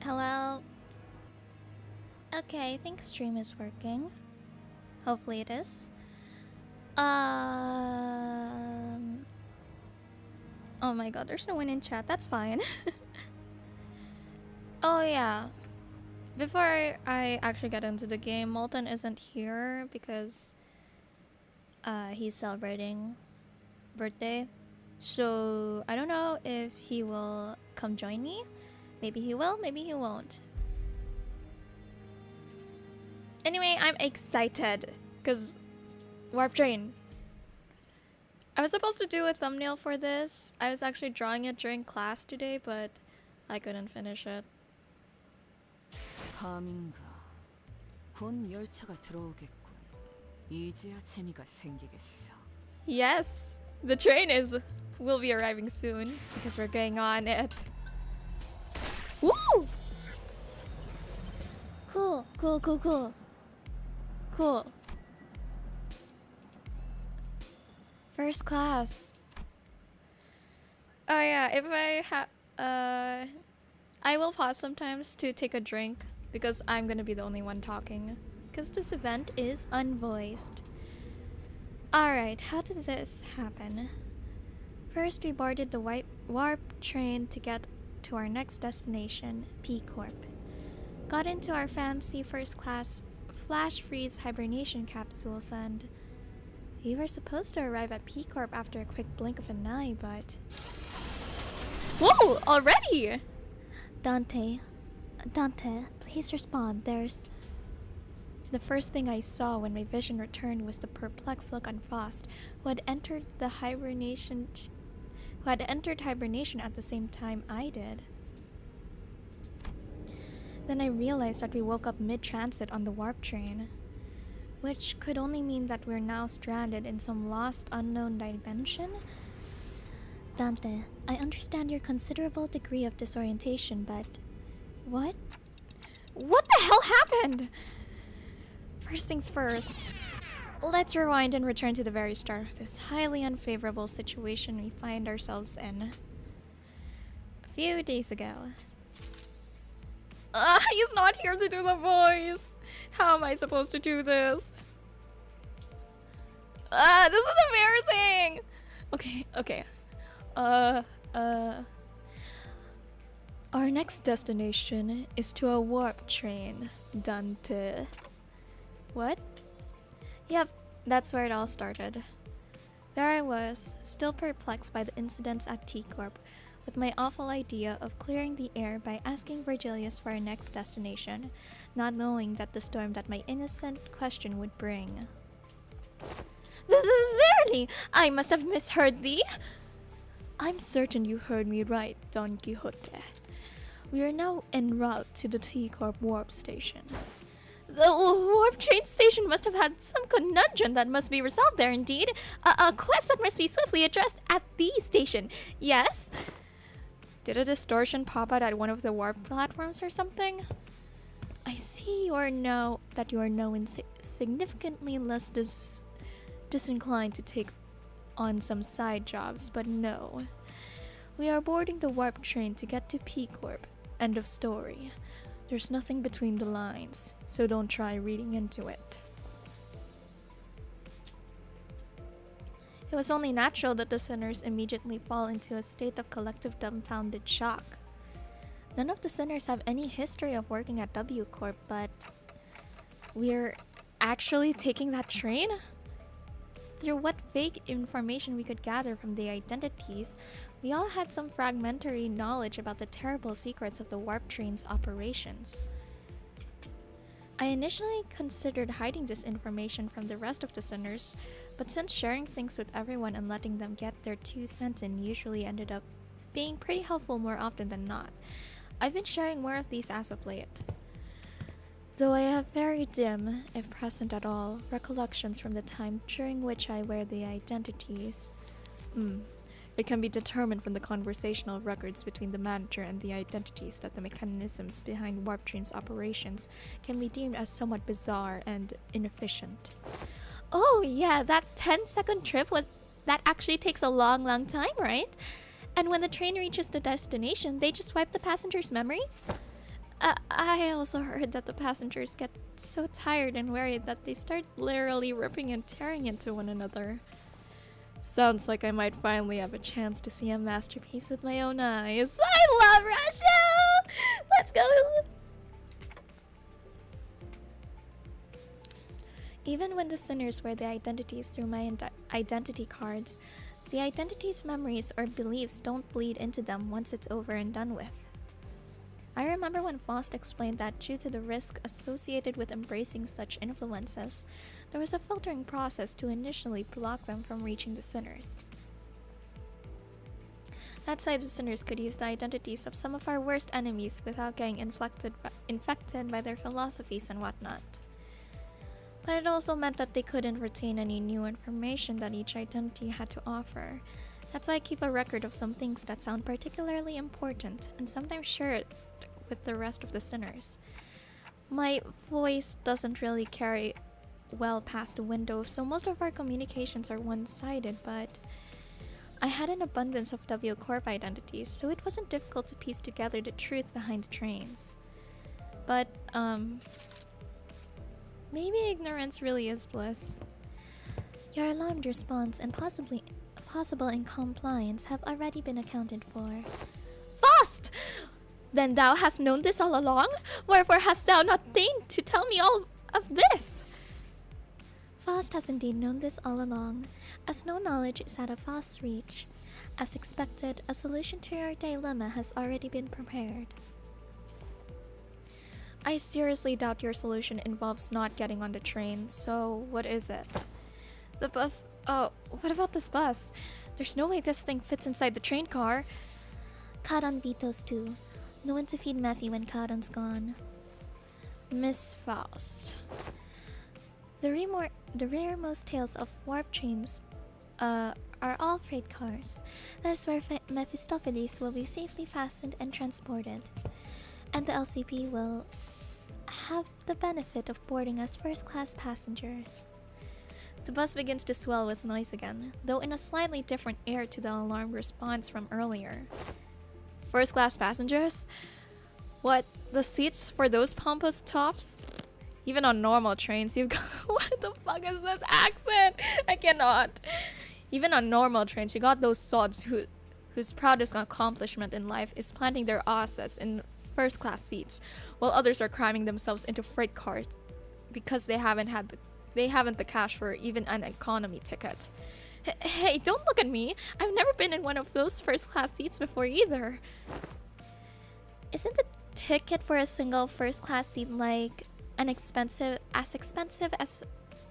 hello. Okay, I think stream is working. Hopefully it is. Oh my god, there's no one in chat. That's fine. Oh yeah. Before I actually get into the game, Molten isn't here because he's celebrating birthday. So I don't know if he will come join me. Maybe he will, maybe he won't. Anyway, I'm excited because Warp Train. I was supposed to do a thumbnail for this. I was actually drawing it during class today, but I couldn't finish it. 밤인가 곧 열차가 들어오겠군. 이제야 재미가 생기겠어. Yes, the train will be arriving soon because we're going on it. Woo! Cool, cool, cool, cool. Cool. First class. Oh yeah, if I will pause sometimes to take a drink because I'm gonna be the only one talking because this event is unvoiced. Alright, how did this happen? First, we boarded the warp train to get to our next destination, P Corp. Got into our fancy first class flash freeze hibernation capsules and we were supposed to arrive at P Corp after a quick blink of an eye, but... Whoa! Already! Dante, please respond. There's... The first thing I saw when my vision returned was the perplexed look on Faust, who had entered hibernation at the same time I did. Then I realized that we woke up mid-transit on the warp train, which could only mean that we're now stranded in some lost, unknown dimension. Dante, I understand your considerable degree of disorientation, but... What? What the hell happened? First things first, let's rewind and return to the very start of this highly unfavorable situation we find ourselves in. A few days ago. He's not here to do the voice! How am I supposed to do this? This is embarrassing! Okay. Our next destination is to a warp train, Dante. What? Yep, that's where it all started. There I was, still perplexed by the incidents at T-Corp, with my awful idea of clearing the air by asking Virgilius for our next destination, not knowing that the storm that my innocent question would bring. Verily, I must have misheard thee! I'm certain you heard me right, Don Quixote. We are now en route to the T-Corp warp station. The warp train station must have had some conundrum that must be resolved there indeed. A quest that must be swiftly addressed at the station. Yes? Did a distortion pop out at one of the warp platforms or something? I see that you are now significantly less disinclined to take on some side jobs, but no. We are boarding the warp train to get to P Corp. End of story. There's nothing between the lines, so don't try reading into it. It was only natural that the sinners immediately fall into a state of collective dumbfounded shock. None of the sinners have any history of working at W Corp, but we're actually taking that train? Through what fake information we could gather from the identities, we all had some fragmentary knowledge about the terrible secrets of the warp train's operations. I initially considered hiding this information from the rest of the sinners, but since sharing things with everyone and letting them get their 2 cents in usually ended up being pretty helpful more often than not, I've been sharing more of these as of late. Though I have very dim, if present at all, recollections from the time during which I wear the identities. It can be determined from the conversational records between the manager and the identities that the mechanisms behind Warp Train's operations can be deemed as somewhat bizarre and inefficient. Oh yeah, that 10-second trip that actually takes a long time, right? And when the train reaches the destination, they just wipe the passengers' memories? I also heard that the passengers get so tired and weary that they start literally ripping and tearing into one another. Sounds like I might finally have a chance to see a masterpiece with my own eyes. I love Russia! Let's go! Even when the sinners wear their identities through my identity cards, the identity's memories or beliefs don't bleed into them once it's over and done with. I remember when Faust explained that due to the risk associated with embracing such influences, there was a filtering process to initially block them from reaching the sinners. That way the sinners could use the identities of some of our worst enemies without getting infected by their philosophies and whatnot. But it also meant that they couldn't retain any new information that each identity had to offer. That's why I keep a record of some things that sound particularly important, and sometimes share it with the rest of the sinners. My voice doesn't really carry well past the window, so most of our communications are one-sided, but I had an abundance of W Corp identities, so it wasn't difficult to piece together the truth behind the trains. But, maybe ignorance really is bliss. Your alarmed response and possible incompliance have already been accounted for. Faust! Then thou hast known this all along? Wherefore hast thou not deigned to tell me all of this? Faust has indeed known this all along, as no knowledge is out of Faust's reach. As expected, a solution to your dilemma has already been prepared. I seriously doubt your solution involves not getting on the train, so what is it? The bus... Oh, what about this bus? There's no way this thing fits inside the train car. Charon vetoes too. No one to feed Matthew when Charon's gone. Miss Faust. The rearmost tails of warp trains are all freight cars. That's where Mephistopheles will be safely fastened and transported. And the LCP will have the benefit of boarding as first-class passengers. The bus begins to swell with noise again, though in a slightly different air to the alarm response from earlier. First-class passengers? What? The seats for those pompous toffs? Even on normal trains, you've got... What the fuck is this accent? I cannot. Even on normal trains, you got those sods whose proudest accomplishment in life is planting their asses in first-class seats, while others are cramming themselves into freight cars because they haven't the cash for even an economy ticket. Hey, don't look at me. I've never been in one of those first-class seats before either. Isn't the ticket for a single first-class seat like as expensive as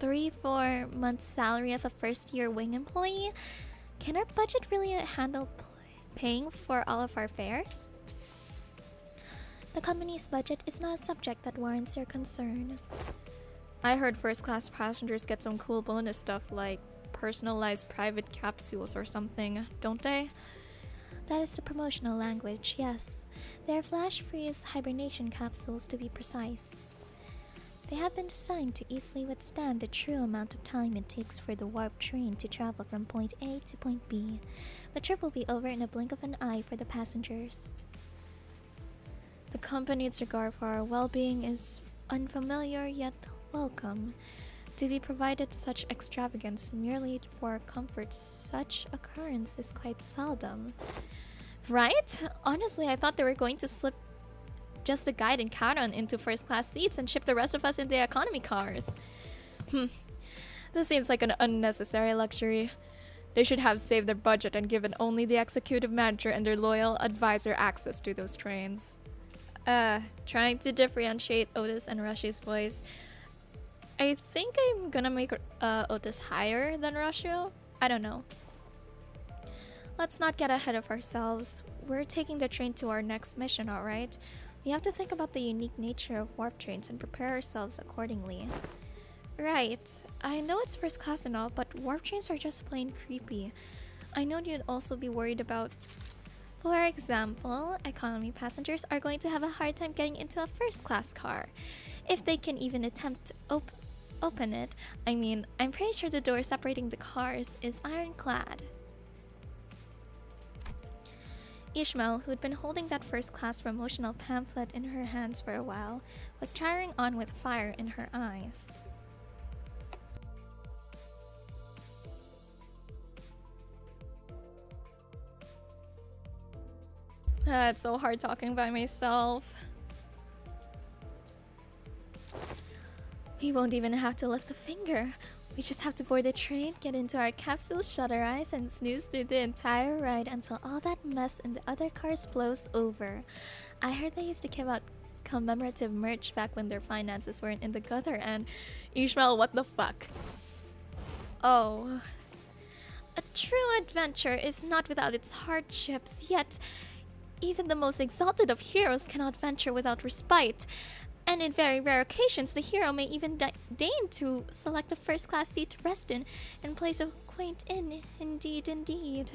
3-4 months salary of a first-year wing employee? Can our budget really handle paying for all of our fares? The company's budget is not a subject that warrants your concern. I heard first-class passengers get some cool bonus stuff like personalized private capsules or something, don't they? That is the promotional language, yes. They are flash-freeze hibernation capsules to be precise. They have been designed to easily withstand the true amount of time it takes for the warp train to travel from point A to point B. The trip will be over in a blink of an eye for the passengers. The company's regard for our well-being is unfamiliar yet welcome. To be provided such extravagance merely for comfort, such occurrence is quite seldom. Right? Honestly, I thought they were going to slip just the guide and Charon into first-class seats and ship the rest of us in the economy cars. This seems like an unnecessary luxury. They should have saved their budget and given only the executive manager and their loyal advisor access to those trains. Trying to differentiate Otis and Rushi's voice. I think I'm gonna make Otis higher than Rushu. I don't know. Let's not get ahead of ourselves. We're taking the train to our next mission, alright? We have to think about the unique nature of warp trains and prepare ourselves accordingly. Right. I know it's first class and all, but warp trains are just plain creepy. I know you'd also be worried about... For example, economy passengers are going to have a hard time getting into a first class car. If they can even attempt to open it. I mean, I'm pretty sure the door separating the cars is ironclad. Ishmael, who'd been holding that first-class promotional pamphlet in her hands for a while, was chattering on with fire in her eyes. It's so hard talking by myself. We won't even have to lift a finger. We just have to board the train, get into our capsule, shut our eyes, and snooze through the entire ride until all that mess in the other cars blows over. I heard they used to give out commemorative merch back when their finances weren't in the gutter, and Ishmael, what the fuck? Oh. A true adventure is not without its hardships, yet even the most exalted of heroes cannot venture without respite. And in very rare occasions, the hero may even deign to select a first-class seat to rest in place of a quaint inn. Indeed, indeed.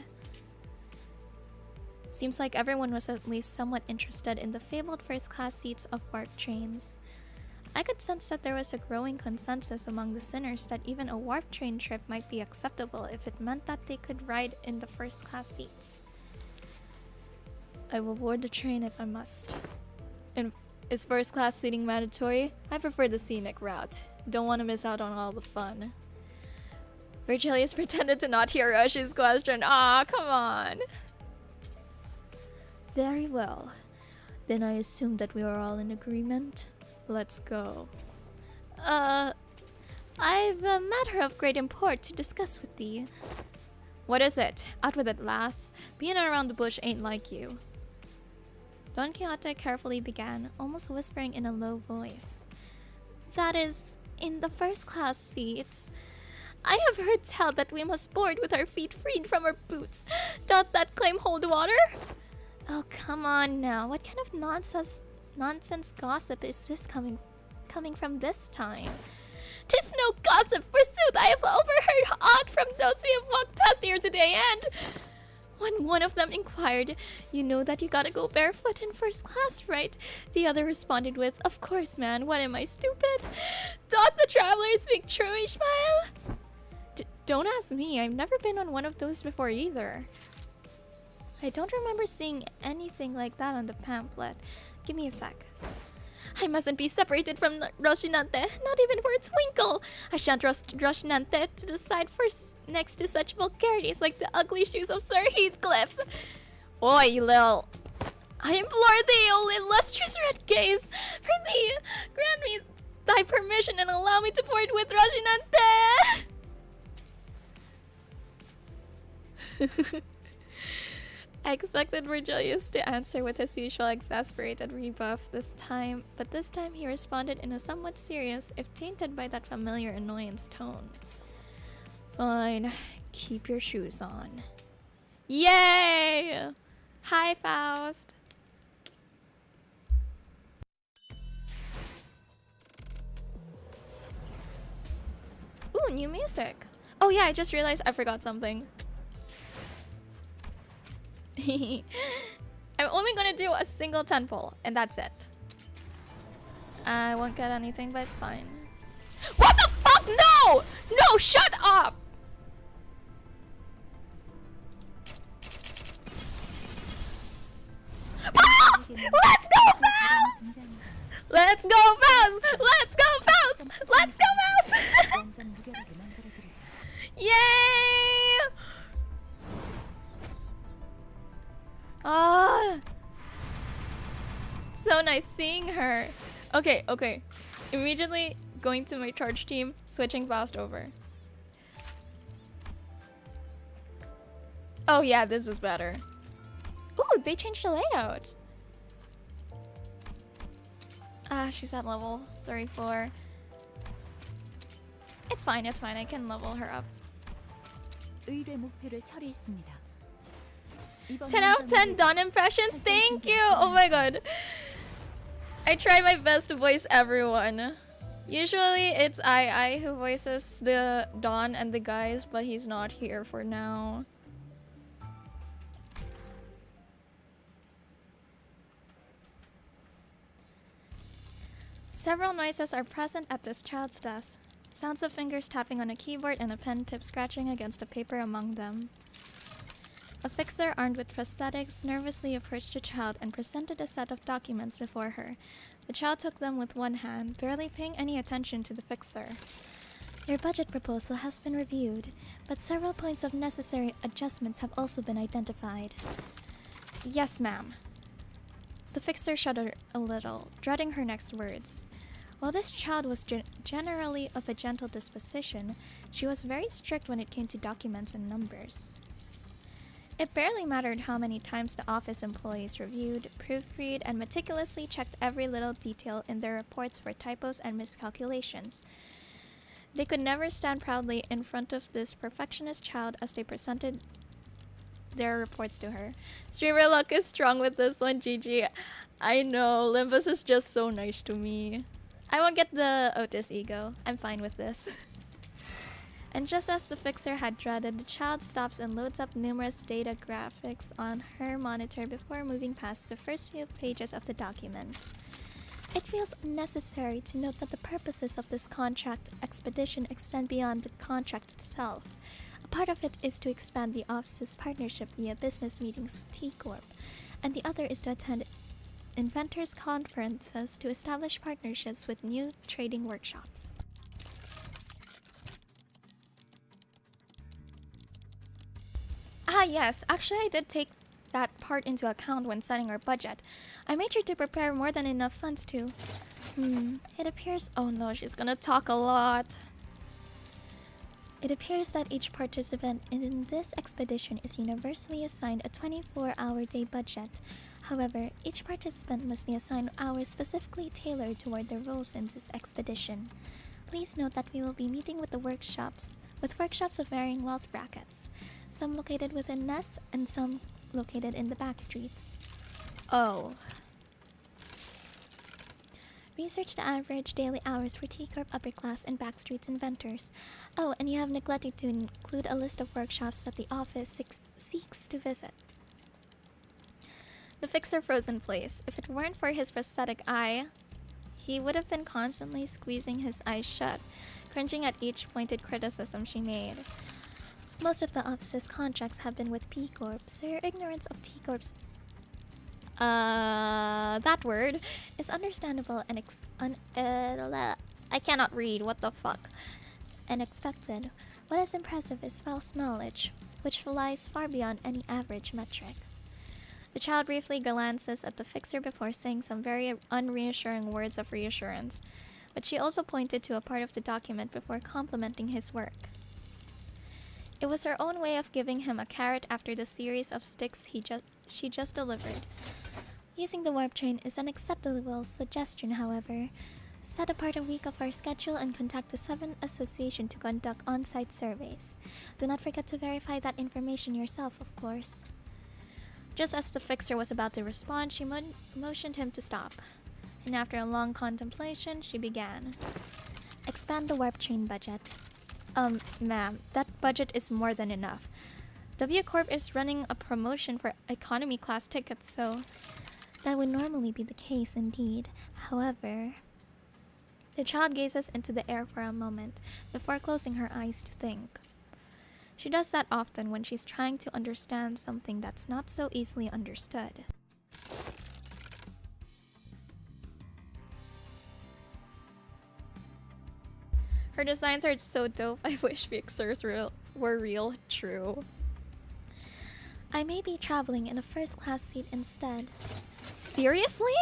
Seems like everyone was at least somewhat interested in the fabled first-class seats of warp trains. I could sense that there was a growing consensus among the sinners that even a warp train trip might be acceptable if it meant that they could ride in the first-class seats. I will board the train if I must. And is first-class seating mandatory? I prefer the scenic route. Don't want to miss out on all the fun. Virgilius pretended to not hear Roshi's question. Ah, come on. Very well. Then I assume that we are all in agreement. Let's go. I've a matter of great import to discuss with thee. What is it? Out with it, lass. Being around the bush ain't like you. Don Quixote carefully began, almost whispering in a low voice. That is, in the first-class seats. I have heard tell that we must board with our feet freed from our boots. Doth that claim hold water? Oh, come on now. What kind of nonsense gossip is this coming from this time? 'Tis no gossip, forsooth. I have overheard aught from those we have walked past here today, and when one of them inquired, "You know that you gotta go barefoot in first class, right?" The other responded with, "Of course, man. What, am I stupid? Doth the traveler speak true, Ishmael?" Don't ask me. I've never been on one of those before either. I don't remember seeing anything like that on the pamphlet. Give me a sec. I mustn't be separated from Rocinante, not even for a twinkle. I shan't trust Rocinante to decide first next to such vulgarities like the ugly shoes of Sir Heathcliff. Oi, you little... I implore thee, O illustrious red gaze, prithee, grant me thy permission and allow me to board with Rocinante. I expected Virgilius to answer with his usual exasperated rebuff but this time he responded in a somewhat serious, if tainted by that familiar annoyance tone. Fine, keep your shoes on. Yay! Hi, Faust! Ooh, new music! Oh yeah, I just realized I forgot something. I'm only gonna do a single 10 pull, and that's it. I won't get anything, but it's fine. What the fuck? No! No, shut up! Faust! Let's go fast! Let's go fast! Let's go fast! Let's go fast! Yay! Ah, so nice seeing her. Okay, okay. Immediately going to my charge team, switching Faust over. Oh yeah, this is better. Ooh, they changed the layout. Ah, she's at level 34. It's fine, it's fine. I can level her up. 10 out of 10 Dawn impression. Thank you. Oh my god. I try my best to voice everyone. Usually it's I who voices the Dawn and the guys, but he's not here for now. Several noises are present at this child's desk. Sounds of fingers tapping on a keyboard and a pen tip scratching against the paper among them. A fixer armed with prosthetics nervously approached the child and presented a set of documents before her. The child took them with one hand, barely paying any attention to the fixer. Your budget proposal has been reviewed, but several points of necessary adjustments have also been identified. Yes, ma'am. The fixer shuddered a little, dreading her next words. While this child was generally of a gentle disposition, she was very strict when it came to documents and numbers. It barely mattered how many times the office employees reviewed, proofread, and meticulously checked every little detail in their reports for typos and miscalculations. They could never stand proudly in front of this perfectionist child as they presented their reports to her. Streamer luck is strong with this one, GG. I know, Limbus is just so nice to me. I won't get the Otis ego. I'm fine with this. And just as the fixer had dreaded, the child stops and loads up numerous data graphics on her monitor before moving past the first few pages of the document. It feels necessary to note that the purposes of this contract expedition extend beyond the contract itself. A part of it is to expand the office's partnership via business meetings with T-Corp, and the other is to attend inventors' conferences to establish partnerships with new trading workshops. Ah yes, actually I did take that part into account when setting our budget. I made sure to prepare more than enough funds to... it appears... Oh no, she's gonna talk a lot. It appears that each participant in this expedition is universally assigned a 24-hour day budget. However, each participant must be assigned hours specifically tailored toward their roles in this expedition. Please note that we will be meeting with workshops of varying wealth brackets, some located within nests and some located in the back streets. Oh. Research the average daily hours for T-Corp upper class and backstreets inventors. Oh, and you have neglected to include a list of workshops that the office seeks to visit. The fixer froze in place. If it weren't for his prosthetic eye, he would have been constantly squeezing his eyes shut, cringing at each pointed criticism she made. Most of the office's contracts have been with P-Corp, so your ignorance of T-Corp's that word is understandable and I cannot read, what the fuck. And expected. What is impressive is false knowledge, which lies far beyond any average metric. The child briefly glances at the fixer before saying some very unreassuring words of reassurance, but she also pointed to a part of the document before complimenting his work. It was her own way of giving him a carrot after the series of sticks she just delivered. Using the warp train is an acceptable suggestion, however. Set apart a week of our schedule and contact the 7 Association to conduct on-site surveys. Do not forget to verify that information yourself, of course. Just as the fixer was about to respond, she motioned him to stop. And after a long contemplation, she began. Expand the warp train budget. Ma'am, that budget is more than enough. W Corp is running a promotion for economy class tickets, so that would normally be the case indeed. However, the child gazes into the air for a moment before closing her eyes to think. She does that often when she's trying to understand something that's not so easily understood. Her designs are so dope, I wish fixers were real. True. I may be traveling in a first-class seat instead. Seriously?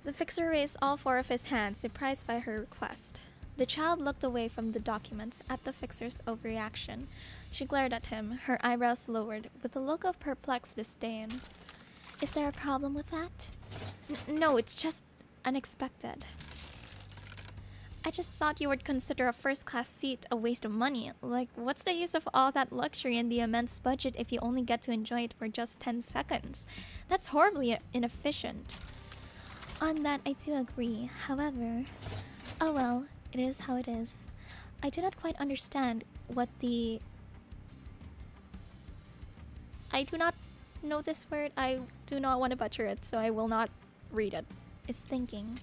The fixer raised all 4 of his hands, surprised by her request. The child looked away from the documents at the fixer's overreaction. She glared at him, her eyebrows lowered, with a look of perplexed disdain. Is there a problem with that? No, it's just unexpected. I just thought you would consider a first-class seat a waste of money. Like, what's the use of all that luxury and the immense budget if you only get to enjoy it for just 10 seconds? That's horribly inefficient. On that, I do agree. However, oh well, it is how it is. I do not quite understand what the... I do not know this word. I do not want to butcher it, so I will not read it. Is thinking.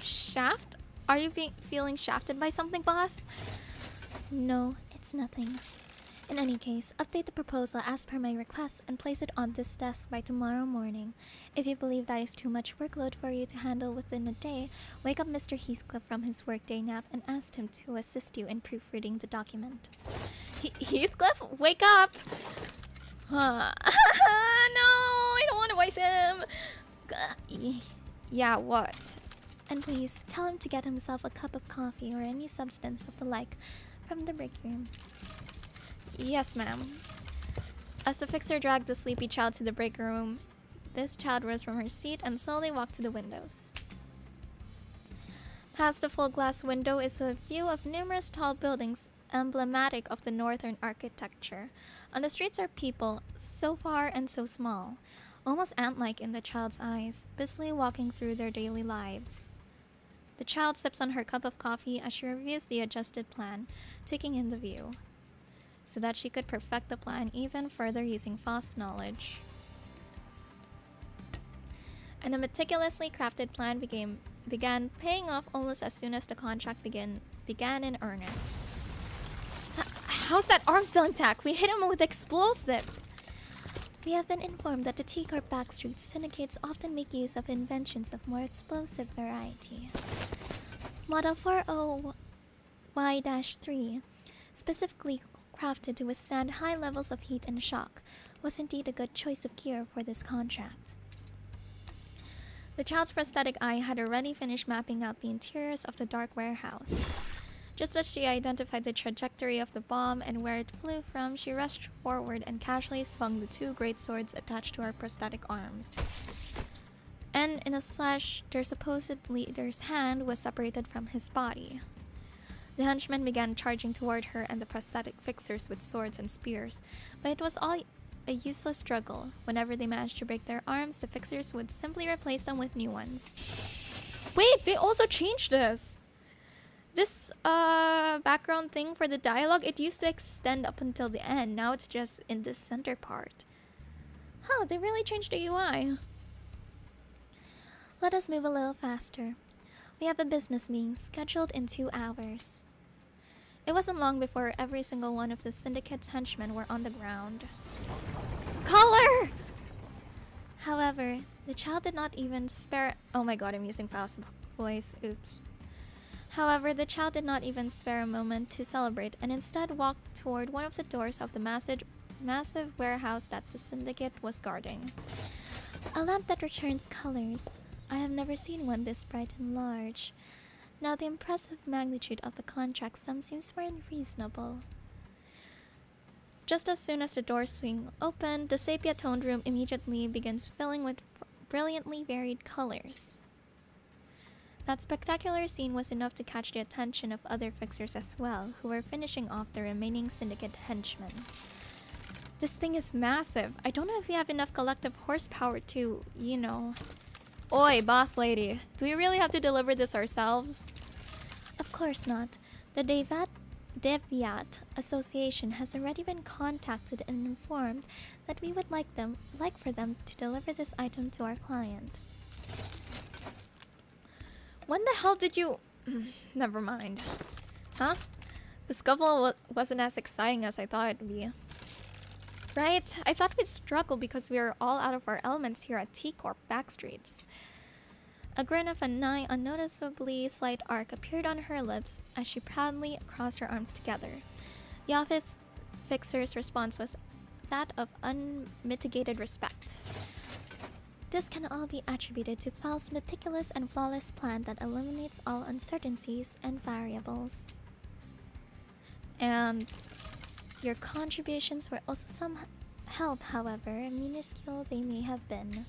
Shaft? Are you feeling shafted by something, boss? No, it's nothing. In any case, update the proposal as per my request and place it on this desk by tomorrow morning. If you believe that is too much workload for you to handle within a day, wake up Mr. Heathcliff from his workday nap and ask him to assist you in proofreading the document. Heathcliff, wake up! No, I don't want to voice him. Yeah, what? And please tell him to get himself a cup of coffee or any substance of the like from the break room. Yes, ma'am. As the fixer dragged the sleepy child to the break room, this child rose from her seat and slowly walked to the windows. Past the full glass window is a view of numerous tall buildings emblematic of the northern architecture. On the streets are people, so far and so small, almost ant-like in the child's eyes, busily walking through their daily lives. The child sips on her cup of coffee as she reviews the adjusted plan, taking in the view, so that she could perfect the plan even further using false knowledge. And the meticulously crafted plan began paying off almost as soon as the contract began in earnest. How's that arm still intact? We hit him with explosives! We have been informed that the 𝚃𝚑𝚎𝚢 backstreet syndicates often make use of inventions of more explosive variety. Model 40Y-3, specifically crafted to withstand high levels of heat and shock, was indeed a good choice of gear for this contract. The child's prosthetic eye had already finished mapping out the interiors of the dark warehouse. Just as she identified the trajectory of the bomb and where it flew from, she rushed forward and casually swung the two great swords attached to her prosthetic arms. And in a slash, their supposed leader's hand was separated from his body. The henchmen began charging toward her and the prosthetic fixers with swords and spears, but it was all a useless struggle. Whenever they managed to break their arms, the fixers would simply replace them with new ones. Wait, they also changed this! This background thing for the dialogue, it used to extend up until the end. Now it's just in this center part. Huh, they really changed the UI. Let us move a little faster. We have a business meeting scheduled in 2 hours. It wasn't long before every single one of the syndicate's henchmen were on the ground. Color! However, the child did not even spare— oh my god, I'm using fast voice. Oops. However, the child did not even spare a moment to celebrate and instead walked toward one of the doors of the massive warehouse that the syndicate was guarding. A lamp that returns colors. I have never seen one this bright and large. Now the impressive magnitude of the contract sum seems more unreasonable. Just as soon as the doors swing open, the sepia-toned room immediately begins filling with brilliantly varied colors. That spectacular scene was enough to catch the attention of other fixers as well, who were finishing off the remaining syndicate henchmen. This thing is massive. I don't know if we have enough collective horsepower to, you know... Oi, boss lady. Do we really have to deliver this ourselves? Of course not. The Deviat Association has already been contacted and informed that we would like for them to deliver this item to our client. When the hell did you... Never mind. Huh? The scuffle wasn't as exciting as I thought it'd be. Right? I thought we'd struggle because we are all out of our elements here at 𝚃𝚑𝚎𝚢 backstreets. A grin of a nigh unnoticeably slight arc appeared on her lips as she proudly crossed her arms together. The office fixer's response was that of unmitigated respect. This can all be attributed to Fal's meticulous and flawless plan that eliminates all uncertainties and variables. And your contributions were also some help, however minuscule they may have been.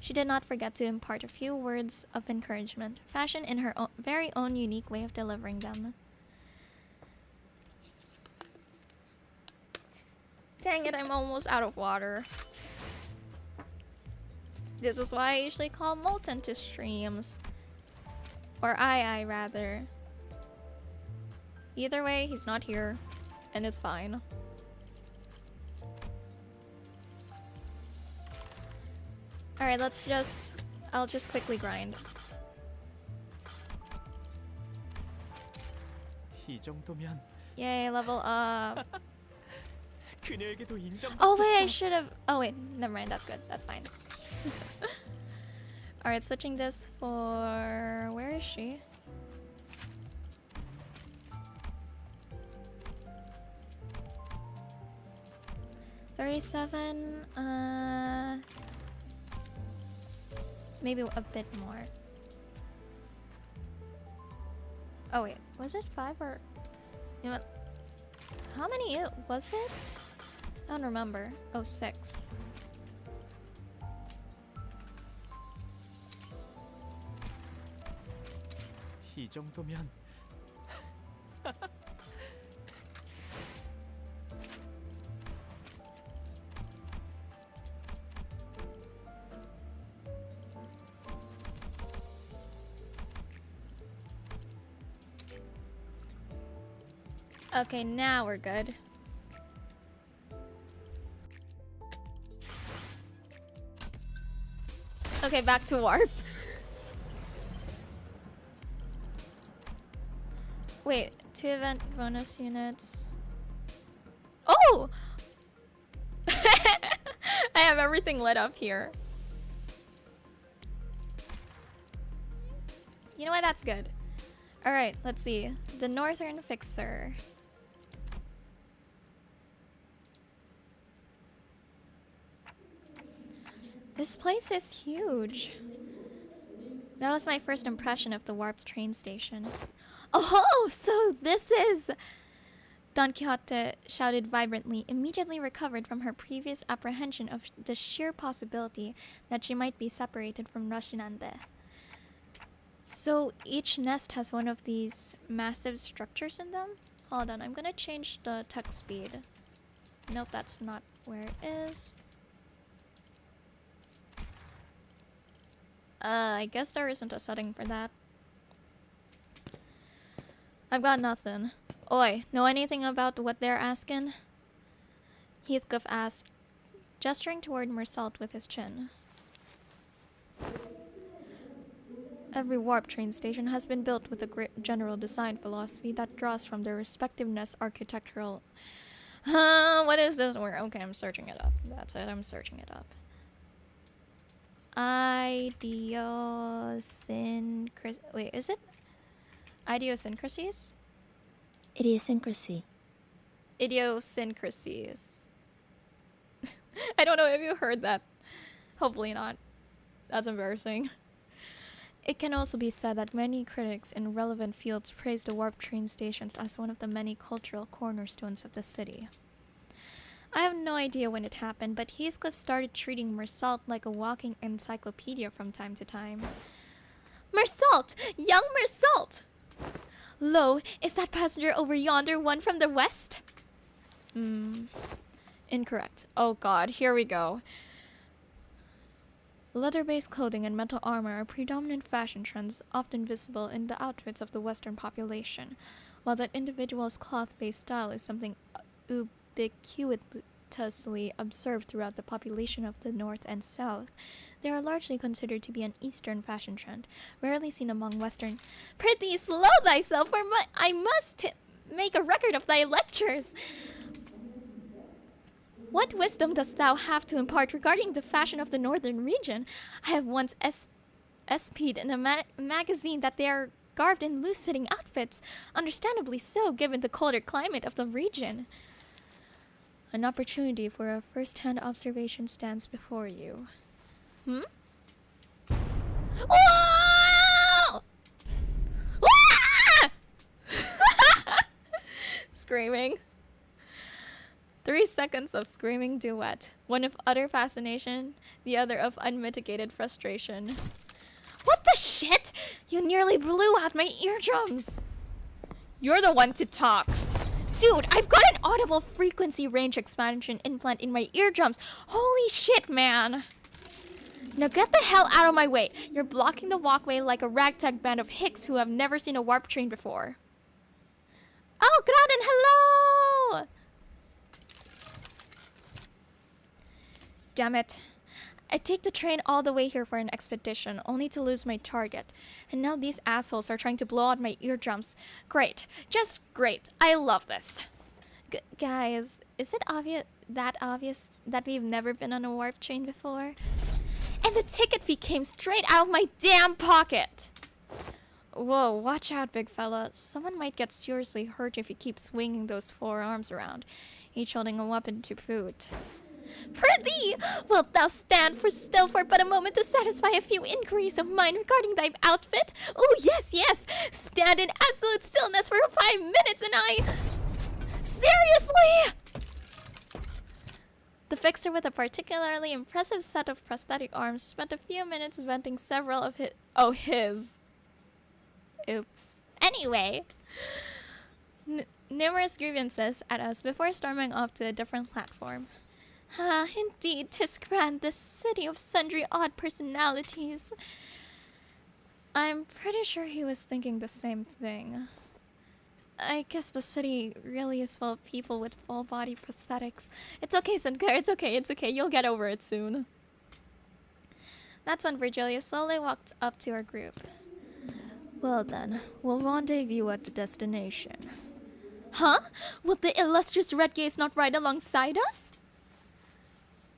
She did not forget to impart a few words of encouragement, fashioned in her very own unique way of delivering them. Dang it, I'm almost out of water. This is why I usually call Molten to streams. Or I rather. Either way, he's not here. And it's fine. Alright, I'll just quickly grind. 이 정도면 Yay, level up. Oh wait, I should have. Oh wait, never mind. That's good. That's fine. All right, switching this for where is she? $37. Maybe a bit more. Oh wait, was it 5 or? You know what? How many was it? I don't remember. Oh, 6. 이 정도면 Okay, now we're good. Okay, back to warp. Wait, 2 event bonus units. Oh! I have everything lit up here. You know what? That's good. Alright, let's see. The Northern Fixer. This place is huge. That was my first impression of the Warp's train station. Oh, so this is... Don Quixote shouted vibrantly, immediately recovered from her previous apprehension of the sheer possibility that she might be separated from Rocinante. So each nest has one of these massive structures in them? Hold on, I'm gonna change the text speed. Nope, that's not where it is. I guess there isn't a setting for that. I've got nothing. Oi, know anything about what they're asking? Heathcliff asked, gesturing toward Mersault with his chin. Every warp train station has been built with a great general design philosophy that draws from their respective nest architectural... what is this word? Okay, I'm searching it up. That's it, I'm searching it up. Idiosyncrasy. Wait, is it? Idiosyncrasies? Idiosyncrasy. Idiosyncrasies. I don't know if you heard that. Hopefully not. That's embarrassing. It can also be said that many critics in relevant fields praise the warp train stations as one of the many cultural cornerstones of the city. I have no idea when it happened, but Heathcliff started treating Mersault like a walking encyclopedia from time to time. Mersault! Young Mersault! Lo, is that passenger over yonder one from the west? Incorrect. Oh god, here we go. Leather-based clothing and metal armor are predominant fashion trends often visible in the outfits of the Western population, while that individual's cloth-based style is something ubiquitously observed throughout the population of the North and South. They are largely considered to be an Eastern fashion trend, rarely seen among Western. Prithee, slow thyself, for I must make a record of thy lectures. What wisdom dost thou have to impart regarding the fashion of the northern region? I have once espied in a magazine that they are garbed in loose-fitting outfits, understandably so, given the colder climate of the region. An opportunity for a first-hand observation stands before you. Whoa! Ah! Screaming. 3 seconds of screaming duet. One of utter fascination, the other of unmitigated frustration. What the shit? You nearly blew out my eardrums. You're the one to talk. Dude, I've got an audible frequency range expansion implant in my eardrums. Holy shit, man. Now get the hell out of my way. You're blocking the walkway like a ragtag band of hicks who have never seen a warp train before. Oh, Graden, hello! Damn it. I take the train all the way here for an expedition, only to lose my target. And now these assholes are trying to blow out my eardrums. Great. Just great. I love this. Guys, is it obvious? that obvious that we've never been on a warp train before? And the ticket fee came straight out of my damn pocket! Whoa, watch out, big fella. Someone might get seriously hurt if you keep swinging those forearms around, each holding a weapon to boot. Prithee! Wilt thou stand still for but a moment to satisfy a few inquiries of mine regarding thy outfit? Oh, yes, yes! Stand in absolute stillness for 5 minutes and I... Seriously! The fixer with a particularly impressive set of prosthetic arms spent a few minutes venting several of his... Oh, his. Oops. Anyway. Numerous grievances at us before storming off to a different platform. Ah, indeed, 'tis grand, this city of sundry odd personalities. I'm pretty sure he was thinking the same thing. I guess the city really is full of people with full body prosthetics. It's okay, Sinclair, it's okay, you'll get over it soon. That's when Virgilia slowly walked up to our group. Well then, we'll rendezvous at the destination. Huh? Will the illustrious Red Gaze not ride alongside us?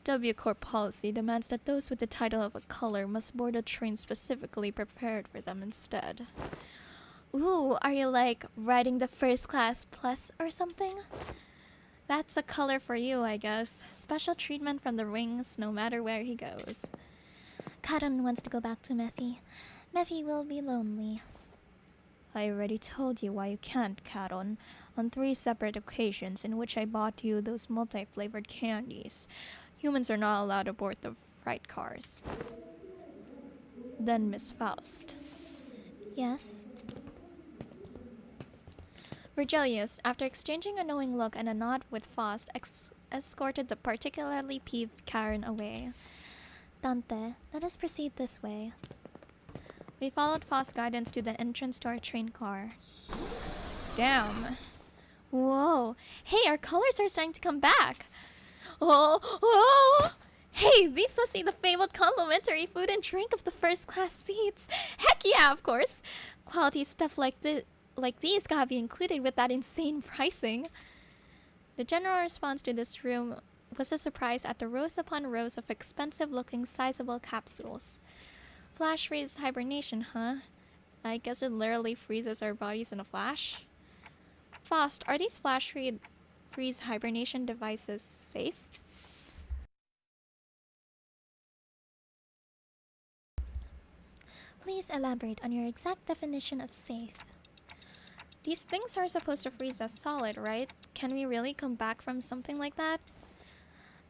W Corp policy demands that those with the title of a color must board a train specifically prepared for them instead. Ooh, are you like riding the first class plus or something? That's a color for you, I guess. Special treatment from the wings no matter where he goes. Karon wants to go back to Mephi. Mephi will be lonely. I already told you why you can't, Karon, on 3 separate occasions in which I bought you those multi-flavored candies. Humans are not allowed aboard the freight cars. Then Miss Faust. Yes? Virgilius, after exchanging a knowing look and a nod with Faust, escorted the particularly peeved Karen away. Dante, let us proceed this way. We followed Faust's guidance to the entrance to our train car. Damn. Whoa. Hey, our colors are starting to come back. Oh. Hey, these must be the fabled complimentary food and drink of the first class seats. Heck yeah, of course. Quality stuff like these gotta be included with that insane pricing. The general response to this room was a surprise at the rows upon rows of expensive-looking sizable capsules. Flash freeze hibernation, huh? I guess it literally freezes our bodies in a flash. Faust, are these flash freeze hibernation devices safe? Please elaborate on your exact definition of safe. These things are supposed to freeze us solid, right? Can we really come back from something like that?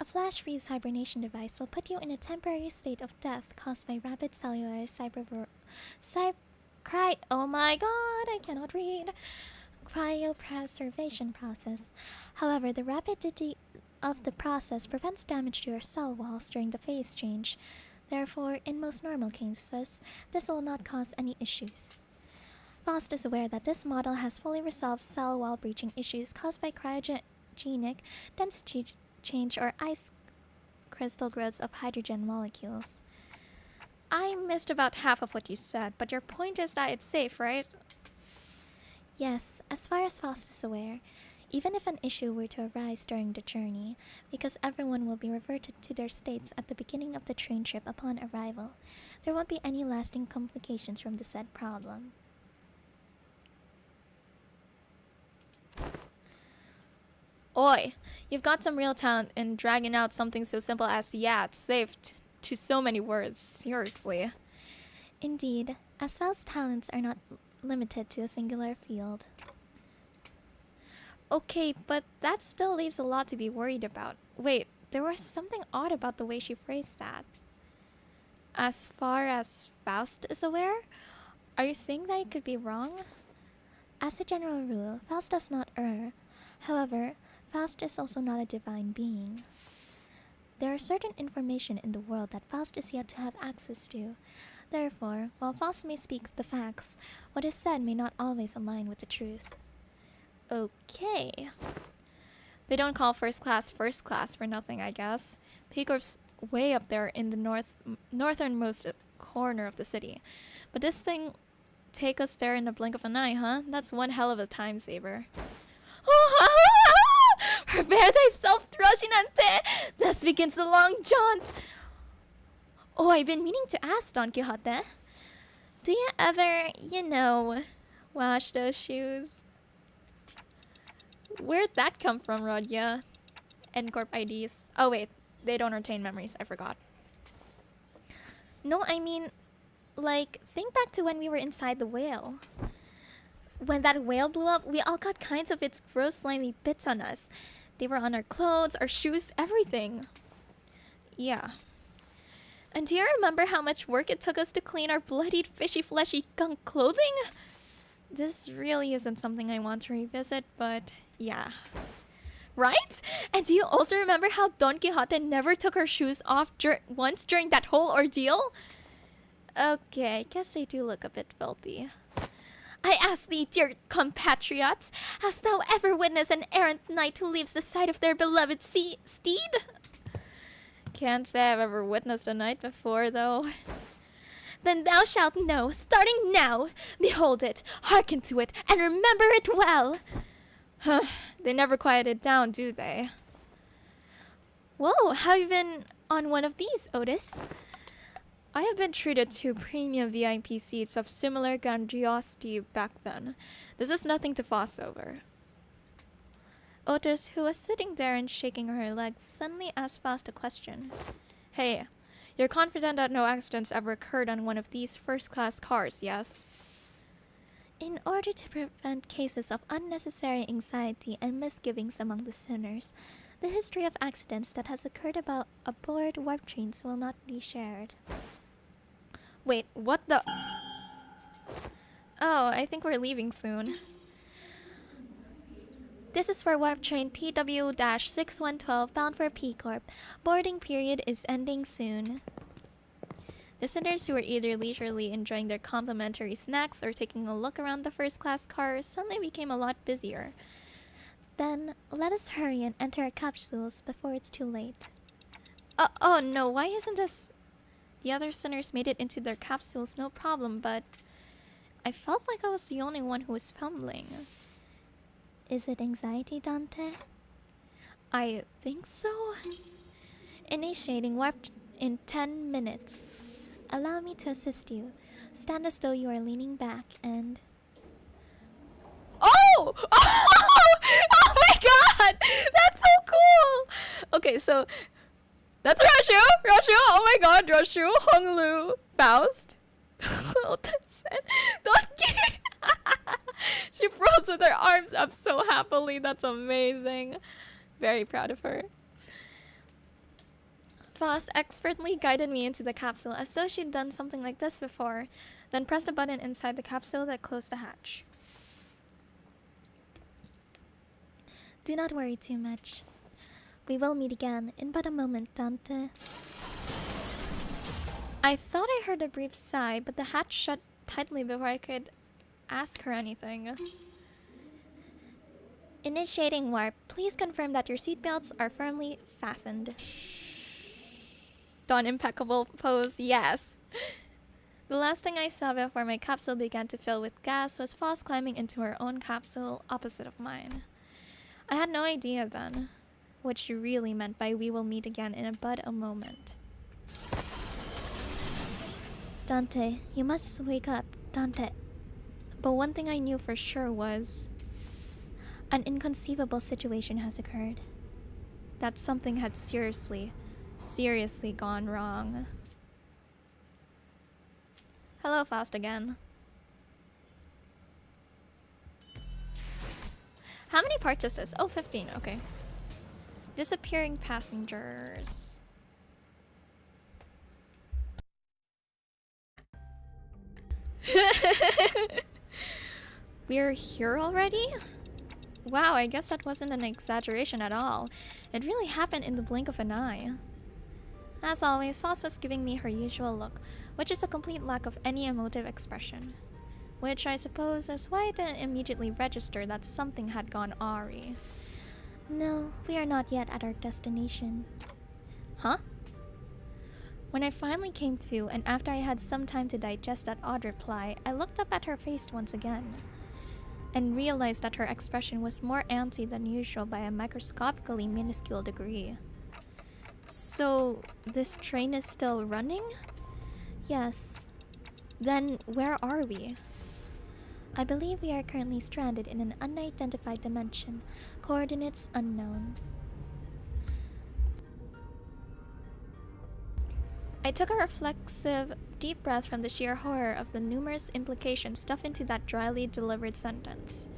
A flash freeze hibernation device will put you in a temporary state of death caused by rapid cellular oh my god, I cannot read. Cryopreservation process. However, the rapidity of the process prevents damage to your cell walls during the phase change. Therefore, in most normal cases, this will not cause any issues. Faust is aware that this model has fully resolved cell wall breaching issues caused by cryogenic density change or ice crystal growths of hydrogen molecules. I missed about half of what you said, but your point is that it's safe, right? Yes, as far as Faust is aware, even if an issue were to arise during the journey, because everyone will be reverted to their states at the beginning of the train trip upon arrival, there won't be any lasting complications from the said problem. Oi, you've got some real talent in dragging out something so simple as, yeah, it's safe, to so many words. Seriously. Indeed, as Faust's talents are not limited to a singular field. Okay, but that still leaves a lot to be worried about. Wait, there was something odd about the way she phrased that. As far as Faust is aware? Are you saying that it could be wrong? As a general rule, Faust does not err. However, Faust is also not a divine being. There are certain information in the world that Faust is yet to have access to. Therefore, while Faust may speak the facts, what is said may not always align with the truth. Okay. They don't call first class for nothing, I guess. P-Corp's way up there in the northernmost corner of the city. But this thing take us there in the blink of an eye, huh? That's one hell of a time saver. Prepare thyself, Rocinante! Thus begins the long jaunt. Oh, I've been meaning to ask Don Quixote. Do you ever, wash those shoes? Where'd that come from, Rodya? N-Corp IDs. Oh wait, they don't retain memories, I forgot. No, I mean, like, think back to when we were inside the whale. When that whale blew up, we all got kinds of its gross slimy bits on us. They were on our clothes, our shoes, everything. Yeah. And do you remember how much work it took us to clean our bloodied, fishy, fleshy gunk clothing? This really isn't something I want to revisit, but yeah. Right? And do you also remember how Don Quixote never took her shoes off once during that whole ordeal? Okay, I guess they do look a bit filthy. I ask thee, dear compatriots, hast thou ever witnessed an errant knight who leaves the side of their beloved steed? Can't say I've ever witnessed a knight before, though. Then thou shalt know, starting now. Behold it, hearken to it, and remember it well. Huh, they never quiet it down, do they? Whoa, have you been on one of these, Otis? I have been treated to premium VIP seats of similar grandiosity back then. This is nothing to fuss over. Otis, who was sitting there and shaking her legs, suddenly asked Faust a question. Hey, you're confident that no accidents ever occurred on one of these first-class cars, yes? In order to prevent cases of unnecessary anxiety and misgivings among the sinners, the history of accidents that has occurred aboard warp trains will not be shared. Wait, what the? Oh, I think we're leaving soon. This is for warp train PW-6112 bound for P Corp. Boarding period is ending soon. The sinners who were either leisurely enjoying their complimentary snacks or taking a look around the first-class car suddenly became a lot busier. Then, let us hurry and enter our capsules before it's too late. Oh no, why isn't this... The other sinners made it into their capsules no problem, but... I felt like I was the only one who was fumbling. Is it anxiety, Dante? I think so. Initiating warp in 10 minutes. Allow me to assist you. Stand as though you are leaning back and... Oh! Oh my god! That's so cool! Okay, so... That's Rashu! Rashu! Oh my god, Rashu! Honglu! Faust! She froze with her arms up so happily. That's amazing. Very proud of her. Faust expertly guided me into the capsule as though she'd done something like this before, then pressed a button inside the capsule that closed the hatch. Do not worry too much. We will meet again in but a moment, Dante. I thought I heard a brief sigh, but the hatch shut tightly before I could ask her anything. Initiating warp. Please confirm that your seatbelts are firmly fastened. Don impeccable pose, yes. The last thing I saw before my capsule began to fill with gas was Faust climbing into her own capsule opposite of mine. I had no idea then what she really meant by we will meet again in but a moment. Dante, you must wake up, Dante. But one thing I knew for sure was... An inconceivable situation has occurred. That something had seriously gone wrong. Hello, Faust again. How many parts is this? Oh, 15, okay. Disappearing passengers. We're here already? Wow, I guess that wasn't an exaggeration at all. It really happened in the blink of an eye. As always, Faust was giving me her usual look, which is a complete lack of any emotive expression. Which I suppose is why I didn't immediately register that something had gone awry. No, we are not yet at our destination. Huh? When I finally came to, and after I had some time to digest that odd reply, I looked up at her face once again. and realized that her expression was more antsy than usual by a microscopically minuscule degree. So, this train is still running? Yes. Then where are we? I believe we are currently stranded in an unidentified dimension. Coordinates unknown. I took a reflexive, deep breath from the sheer horror of the numerous implications stuffed into that dryly delivered sentence.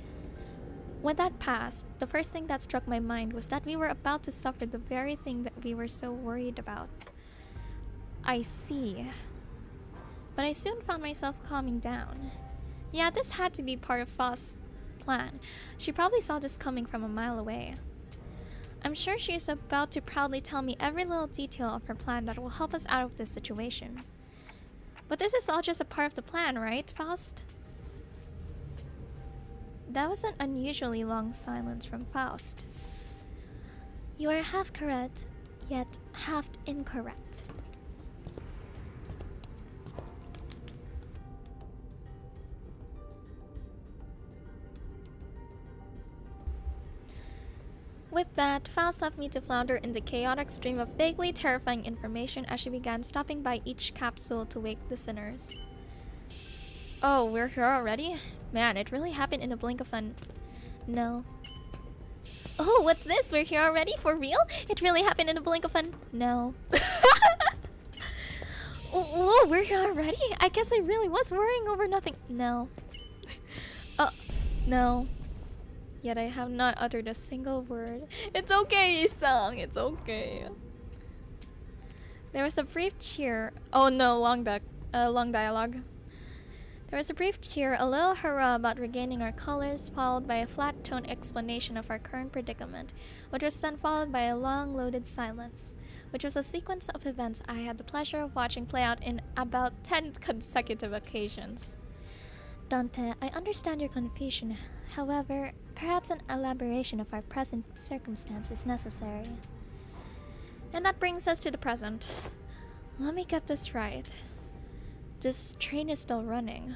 When that passed, the first thing that struck my mind was that we were about to suffer the very thing that we were so worried about. I see. But I soon found myself calming down. Yeah, this had to be part of Faust's plan. She probably saw this coming from a mile away. I'm sure she is about to proudly tell me every little detail of her plan that will help us out of this situation. But this is all just a part of the plan, right, Faust? That was an unusually long silence from Faust. You are half correct, yet half incorrect. With that, Faust left me to flounder in the chaotic stream of vaguely terrifying information as she began stopping by each capsule to wake the sinners. Oh, we're here already? Man, it really happened in a blink of an... No. Oh, what's this? We're here already? For real? It really happened in a blink of an... No. Whoa, we're here already? I guess I really was worrying over nothing. No. No. Yet I have not uttered a single word. It's okay, Isang. It's okay. There was a brief cheer. Oh no, long dialogue. There was a brief cheer, a little hurrah about regaining our colors, followed by a flat-toned explanation of our current predicament, which was then followed by a long-loaded silence, which was a sequence of events I had the pleasure of watching play out in about 10 consecutive occasions. Dante, I understand your confusion. However, perhaps an elaboration of our present circumstance is necessary. And that brings us to the present. Let me get this right. This train is still running.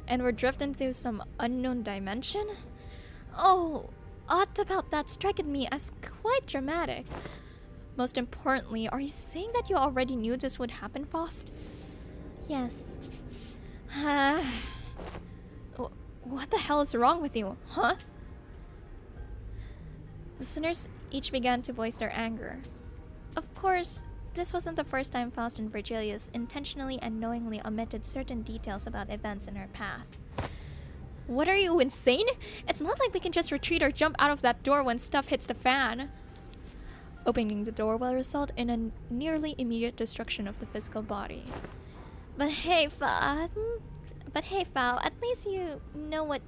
And we're drifting through some unknown dimension? Oh, aught about that struck me as quite dramatic. Most importantly, are you saying that you already knew this would happen, Faust? Yes. What the hell is wrong with you, huh? The sinners each began to voice their anger. Of course, this wasn't the first time Faust and Virgilius intentionally and knowingly omitted certain details about events in our path. What, are you insane? It's not like we can just retreat or jump out of that door when stuff hits the fan. Opening the door will result in a nearly immediate destruction of the physical body. But hey, Faust, at least you know what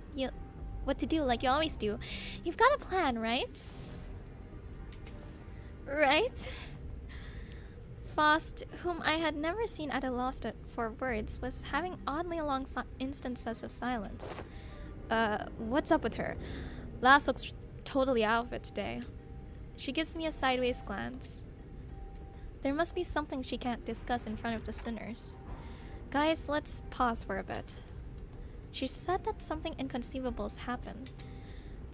to do like you always do. You've got a plan, right? Right? Faust, whom I had never seen at a loss for words, was having oddly long instances of silence. What's up with her? Lass looks totally out of it today. She gives me a sideways glance. There must be something she can't discuss in front of the sinners. Guys, let's pause for a bit. She said that something inconceivable's happened.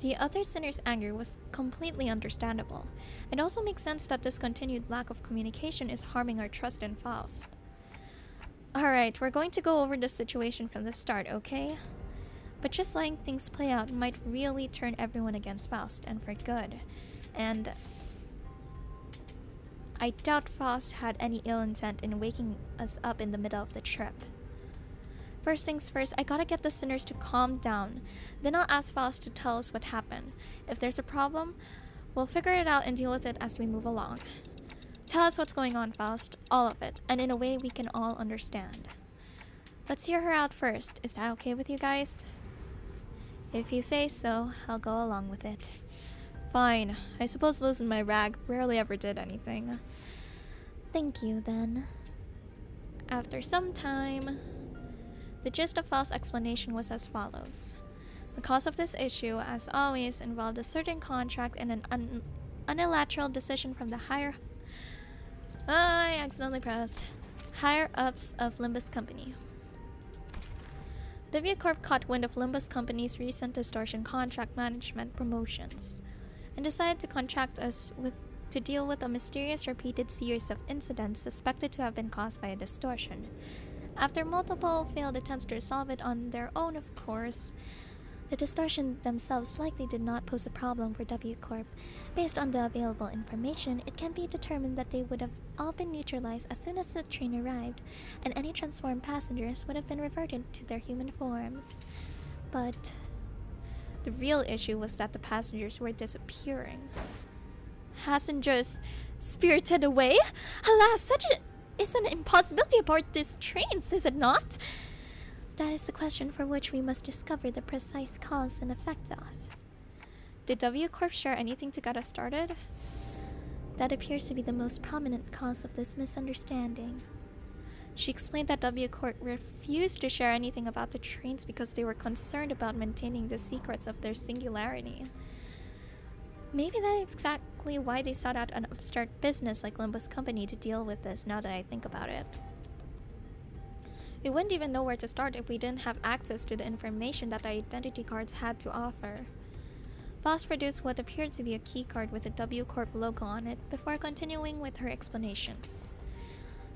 The other sinner's anger was completely understandable. It also makes sense that this continued lack of communication is harming our trust in Faust. Alright, we're going to go over the situation from the start, okay? But just letting things play out might really turn everyone against Faust, and for good. And I doubt Faust had any ill intent in waking us up in the middle of the trip. First things first, I gotta get the sinners to calm down. Then I'll ask Faust to tell us what happened. If there's a problem, we'll figure it out and deal with it as we move along. Tell us what's going on, Faust. All of it, and in a way we can all understand. Let's hear her out first. Is that okay with you guys? If you say so, I'll go along with it. Fine. I suppose losing my rag rarely ever did anything. Thank you, then. After some time, the gist of Faust's explanation was as follows. The cause of this issue, as always, involved a certain contract and an unilateral decision from the higher-ups of Limbus Company. W Corp caught wind of Limbus Company's recent distortion contract management promotions and decided to contract us to deal with a mysterious repeated series of incidents suspected to have been caused by a distortion. After multiple failed attempts to resolve it on their own, of course, the distortion themselves likely did not pose a problem for W Corp. Based on the available information, it can be determined that they would have all been neutralized as soon as the train arrived, and any transformed passengers would have been reverted to their human forms. But the real issue was that the passengers were disappearing. Passengers spirited away? Alas, such is an impossibility aboard these trains, is it not? That is the question for which we must discover the precise cause and effect of. Did W Corp share anything to get us started? That appears to be the most prominent cause of this misunderstanding. She explained that W Corp refused to share anything about the trains because they were concerned about maintaining the secrets of their singularity. Maybe that's exactly why they sought out an upstart business like Limbus Company to deal with this, now that I think about it. We wouldn't even know where to start if we didn't have access to the information that the identity cards had to offer. Voss produced what appeared to be a key card with a W Corp logo on it before continuing with her explanations.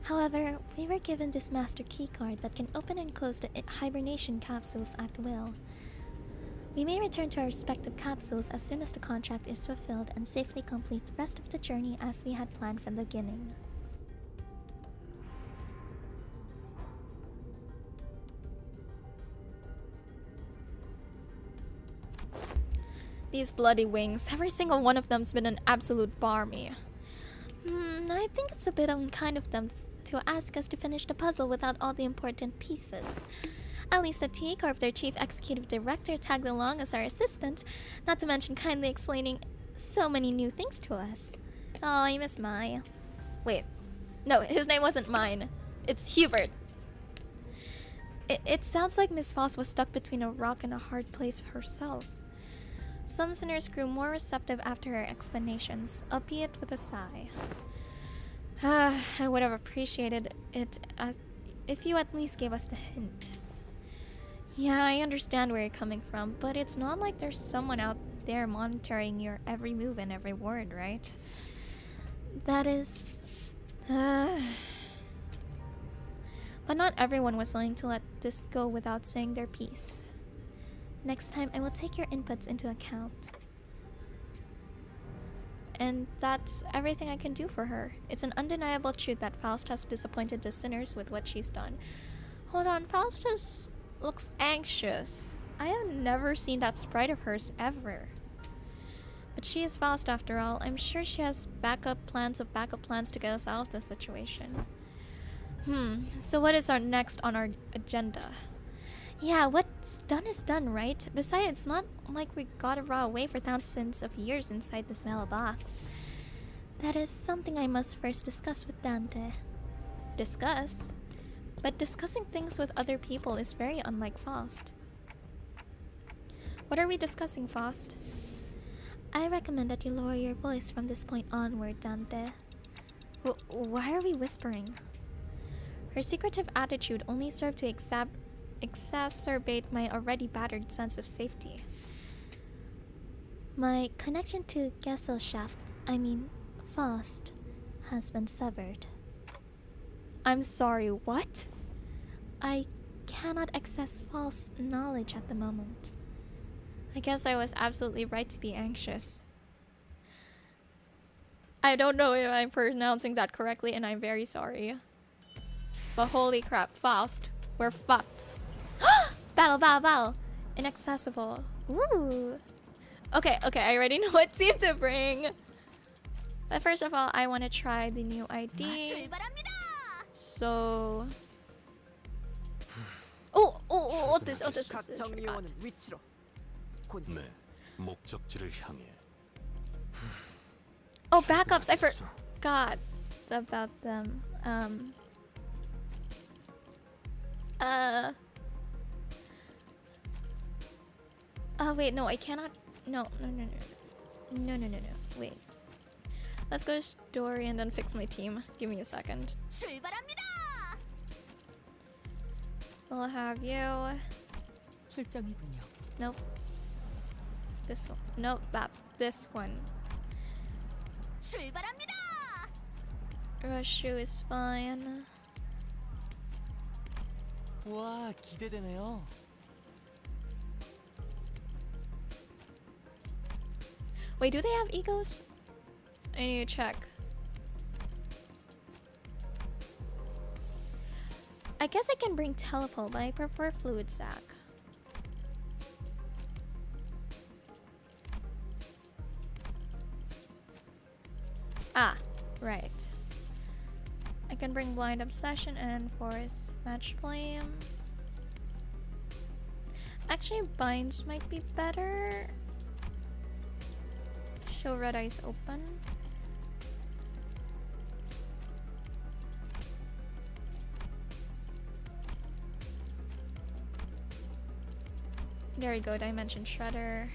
However, we were given this master key card that can open and close the hibernation capsules at will. We may return to our respective capsules as soon as the contract is fulfilled and safely complete the rest of the journey as we had planned from the beginning. These bloody wings, every single one of them's been an absolute barmy. I think it's a bit unkind of them to ask us to finish the puzzle without all the important pieces. At least the T Corp, their chief executive director, tagged along as our assistant, not to mention kindly explaining so many new things to us. Oh, I miss Mai. Wait, no, his name wasn't mine. It's Hubert. It sounds like Miss Voss was stuck between a rock and a hard place herself. Some sinners grew more receptive after her explanations, albeit with a sigh. I would have appreciated it if you at least gave us the hint. Yeah, I understand where you're coming from, but it's not like there's someone out there monitoring your every move and every word, right? That is... But not everyone was willing to let this go without saying their piece. Next time, I will take your inputs into account. And that's everything I can do for her. It's an undeniable truth that Faust has disappointed the sinners with what she's done. Hold on, Faustus looks anxious. I have never seen that sprite of hers ever. But she is Faust after all. I'm sure she has backup plans to get us out of this situation. So what is our next on our agenda? Yeah, what's done is done, right? Besides, it's not like we gotta rot away for thousands of years inside this metal box. That is something I must first discuss with Dante. Discuss? But discussing things with other people is very unlike Faust. What are we discussing, Faust? I recommend that you lower your voice from this point onward, Dante. Why are we whispering? Her secretive attitude only served to exacerbate my already battered sense of safety. My connection to Faust, has been severed. I'm sorry, what? I cannot access false knowledge at the moment. I guess I was absolutely right to be anxious. I don't know if I'm pronouncing that correctly, and I'm very sorry. But holy crap, Faust, we're fucked. Battle! Inaccessible. Ooh. Okay, I already know what team to bring. But first of all, I want to try the new ID. So... Oh, this. Oh, backups, I forgot about them. Wait, no, I cannot. No. Wait. Let's go to story and then fix my team. Give me a second. We'll have you. 출정이군요. Nope. This one. Nope, this one. 출발합니다. Rushu is fine. 와, 기대되네요. Wait, do they have egos? I need to check. I guess I can bring teleport, but I prefer fluid sac. Ah, right. I can bring blind obsession and fourth match flame. Actually, binds might be better. Show red eyes open. There we go, Dimension Shredder.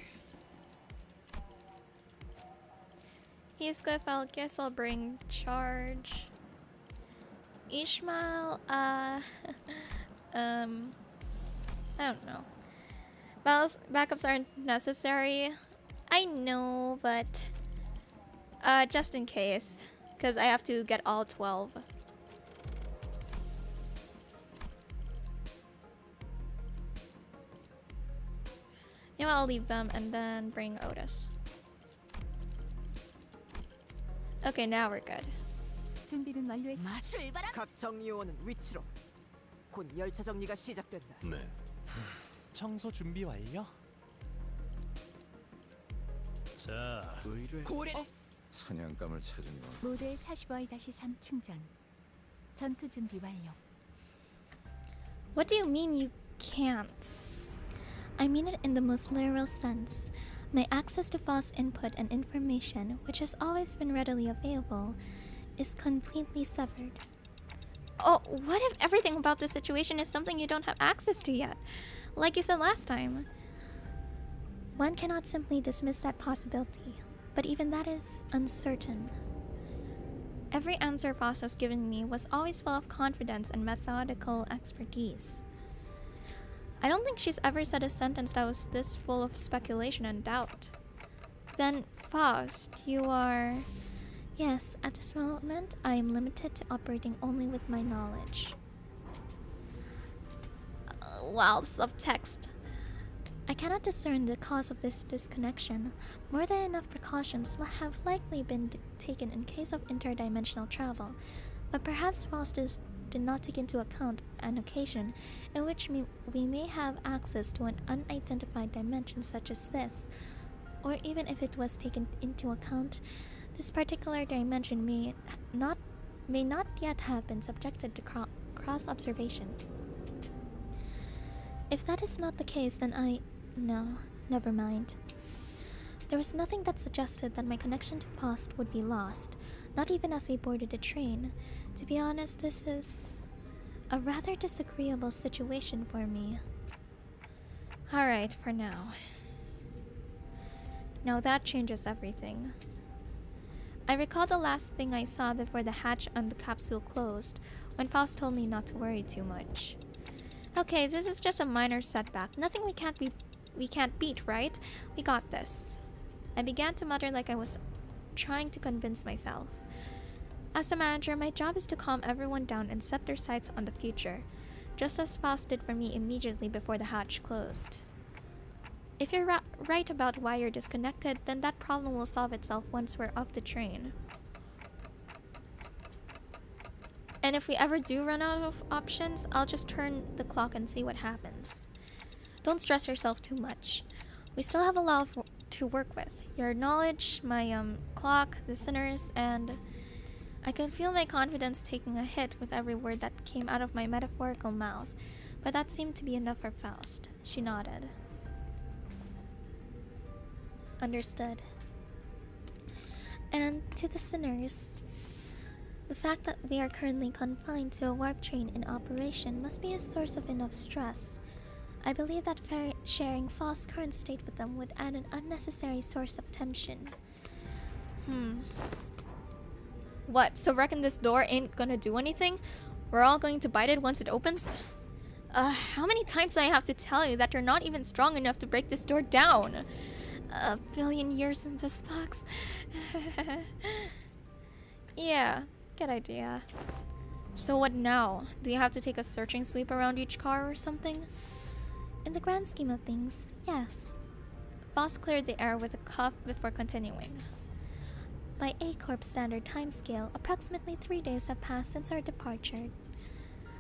Heathcliff, I guess I'll bring Charge. Ishmael, I don't know. Backups aren't necessary. I know, but just in case, because I have to get all 12. You know, I'll leave them and then bring Otis. Okay, now we're good. 준비는 완료했. 출발합니다. 각 정리요원은 위치로. 곧 열차 정리가 시작된다. 네. 청소 준비 완료. 자, 의뢰 고래. 사냥감을 찾은 건 모델 45-3 충전. 전투 준비 완료. What do you mean you can't? I mean it in the most literal sense. My access to false input and information, which has always been readily available, is completely severed. Oh, what if everything about this situation is something you don't have access to yet? Like you said last time. One cannot simply dismiss that possibility, but even that is uncertain. Every answer Foss has given me was always full of confidence and methodical expertise. I don't think she's ever said a sentence that was this full of speculation and doubt. Then, Faust, you are... Yes, at this moment, I am limited to operating only with my knowledge. Wow, subtext. I cannot discern the cause of this disconnection. More than enough precautions have likely been taken in case of interdimensional travel, but perhaps Faust did not take into account an occasion in which we may have access to an unidentified dimension such as this, or even if it was taken into account, this particular dimension may not yet have been subjected to cross-observation. If that is not the case, then no, never mind. There was nothing that suggested that my connection to Faust would be lost, not even as we boarded the train. To be honest, this is a rather disagreeable situation for me. Alright, for now. Now that changes everything. I recall the last thing I saw before the hatch on the capsule closed, when Faust told me not to worry too much. Okay, this is just a minor setback. Nothing we can't beat, right? We got this. I began to mutter like I was trying to convince myself. As the manager, my job is to calm everyone down and set their sights on the future, just as Faust did for me immediately before the hatch closed. If you're right about why you're disconnected, then that problem will solve itself once we're off the train. And if we ever do run out of options, I'll just turn the clock and see what happens. Don't stress yourself too much. We still have a lot to work with. Your knowledge, my clock, the sinners, and I could feel my confidence taking a hit with every word that came out of my metaphorical mouth, but that seemed to be enough for Faust. She nodded. Understood. And to the sinners, the fact that we are currently confined to a warp train in operation must be a source of enough stress. I believe that sharing Faust's current state with them would add an unnecessary source of tension. What, so reckon this door ain't gonna do anything? We're all going to bite it once it opens? How many times do I have to tell you that you're not even strong enough to break this door down? A billion years in this box. Yeah, good idea. So what now? Do you have to take a searching sweep around each car or something? In the grand scheme of things, yes. Voss cleared the air with a cough before continuing. By A-Corp standard timescale, approximately 3 days have passed since our departure.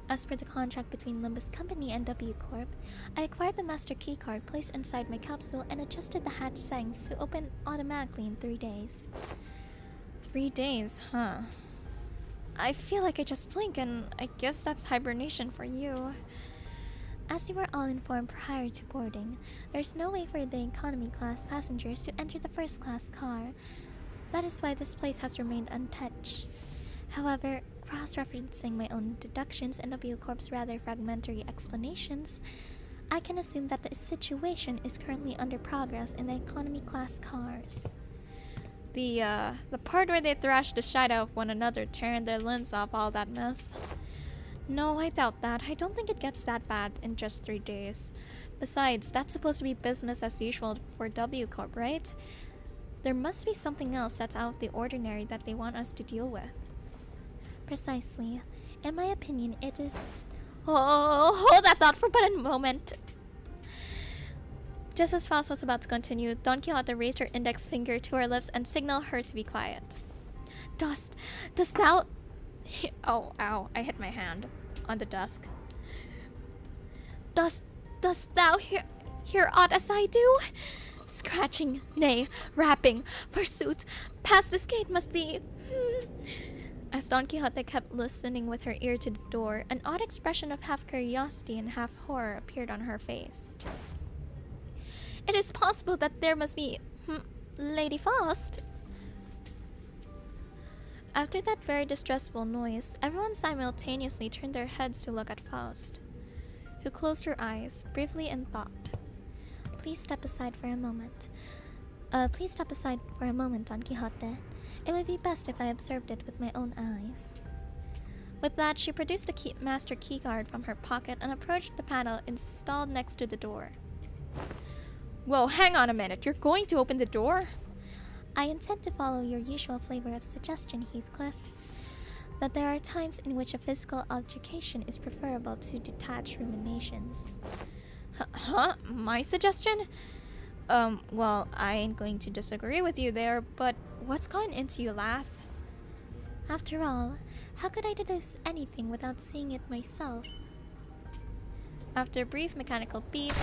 As per the contract between Limbus Company and W Corp, I acquired the master keycard placed inside my capsule and adjusted the hatch settings to open automatically in 3 days. 3 days, huh? I feel like I just blink, and I guess that's hibernation for you. As you were all informed prior to boarding, there's no way for the economy class passengers to enter the first class car. That is why this place has remained untouched. However, cross-referencing my own deductions and W Corp's rather fragmentary explanations, I can assume that the situation is currently under progress in the economy class cars. The part where they thrashed the shit out of one another, tearing their limbs off, all that mess. No, I doubt that. I don't think it gets that bad in just 3 days. Besides, that's supposed to be business as usual for W Corp, right? There must be something else that's out of the ordinary that they want us to deal with. Precisely. In my opinion, it is... Oh, hold that thought for but a moment. Just as Faust was about to continue, Don Quixote raised her index finger to her lips and signaled her to be quiet. Dost thou... Oh, ow, I hit my hand on the dusk. Dost thou hear aught as I do? Scratching, nay, rapping, forsooth, past this gate must be... As Don Quixote kept listening with her ear to the door, an odd expression of half curiosity and half horror appeared on her face. It is possible that there must be... Lady Faust? After that very distressful noise, everyone simultaneously turned their heads to look at Faust, who closed her eyes, briefly in thought. Please step aside for a moment. Don Quixote. It would be best if I observed it with my own eyes. With that, she produced a master keycard from her pocket and approached the panel installed next to the door. Whoa, hang on a minute. You're going to open the door? I intend to follow your usual flavor of suggestion, Heathcliff. That there are times in which a physical altercation is preferable to detached ruminations. Huh? My suggestion? Well, I ain't going to disagree with you there, but what's gone into you, lass? After all, how could I deduce anything without seeing it myself? After a brief mechanical beep,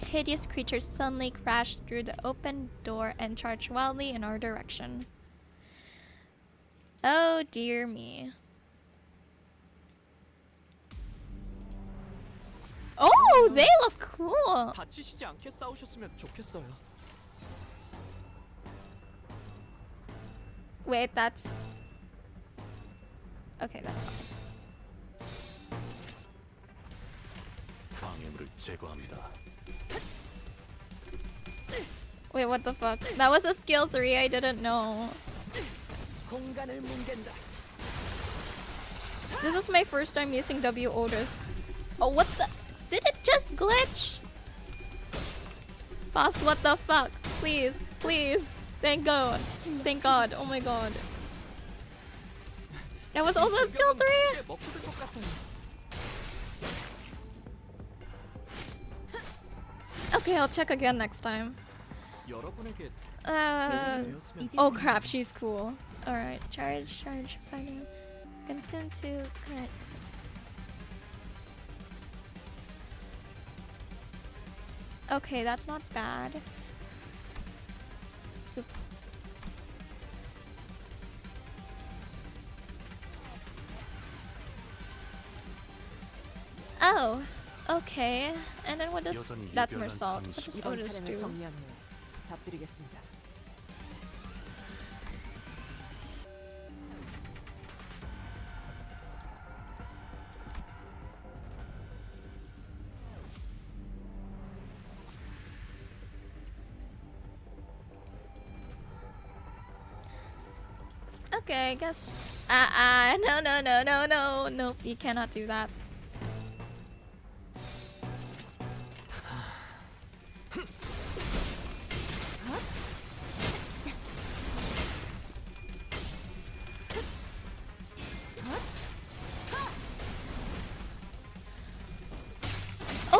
a hideous creature suddenly crashed through the open door and charged wildly in our direction. Oh dear me. Oh, they look cool. 다치시지 않게 싸우셨으면 좋겠어요. Wait, that's... Okay, that's fine. 방해물을 제거합니다. Wait, what the fuck? That was a skill 3, I didn't know. 공간을 뭉갠다. This is my first time using W Otis. Oh, what the... Did it just glitch? Boss, what the fuck? Please, please. Thank God. Thank God. Oh my God. That was also a skill 3? Okay, I'll check again next time. 여러분에게 Oh crap, she's cool. Alright, charge, fighting. Consume 2 current. Okay, that's not bad. Oops. Oh, okay. And then what does... That's Mersault. What does 이번 Otis 차량을 do? 정리한 후 답드리겠습니다. Okay, I guess... No. Nope, you cannot do that.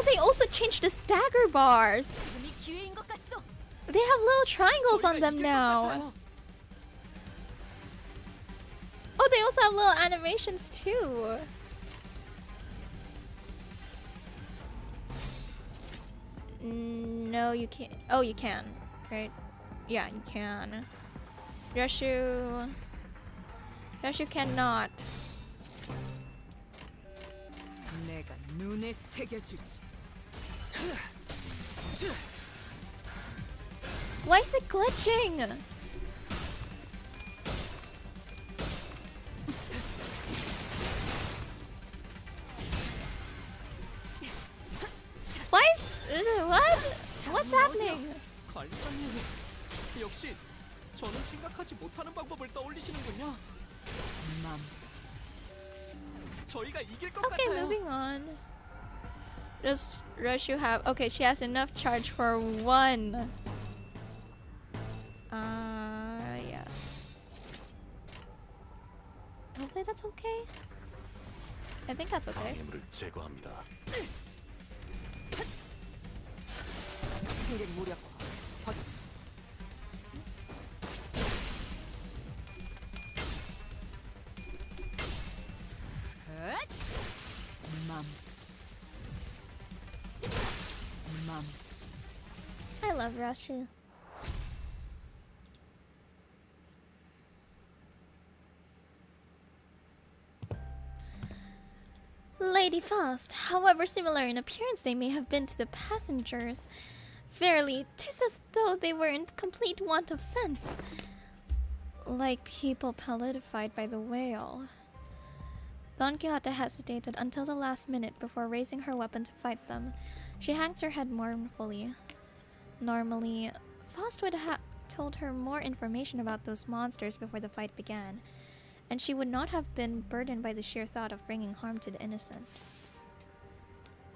they also changed the stagger bars. 지금이 기회인 것 같소. They have little triangles on 저희가 them 이길 것 now. 같아요. Oh, they also have little animations too. No, you can't. Oh, you can. Right? Yeah, you can. Yoshu cannot. 내가 눈에 새겨주지. Why is it glitching? Why is what? What's happening? 관리자님, 역시 저는 생각하지 못하는 방법을 떠올리시는군요. 맘. 저희가 이길 것 Okay, 같아요. moving on. Does Roshu have? Okay, she has enough charge for one. Yeah. Hopefully that's okay. I think that's okay. 방해물을 제거합니다. 생객 무력. 확인. 헛! 맘. 맘. I love Roshu. Lady Faust, however similar in appearance they may have been to the passengers, verily, 'tis as though they were in complete want of sense, like people palletified by the whale. Don Quixote hesitated until the last minute before raising her weapon to fight them. She hangs her head mournfully. Normally, Faust would have told her more information about those monsters before the fight began, and she would not have been burdened by the sheer thought of bringing harm to the innocent.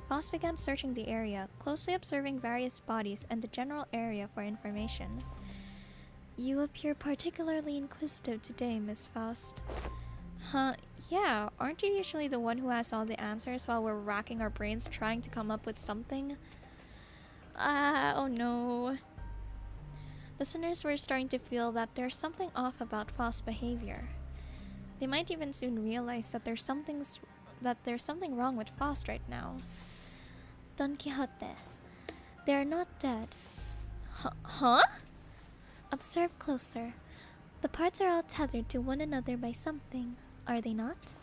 Faust began searching the area, closely observing various bodies and the general area for information. You appear particularly inquisitive today, Miss Faust. Huh, yeah, aren't you usually the one who has all the answers while we're racking our brains trying to come up with something? Oh no. Listeners were starting to feel that there's something off about Faust's behavior. They might even soon realize that there's something wrong with Faust right now. Don Quixote, they are not dead. Huh? Observe closer. The parts are all tethered to one another by something, are they not?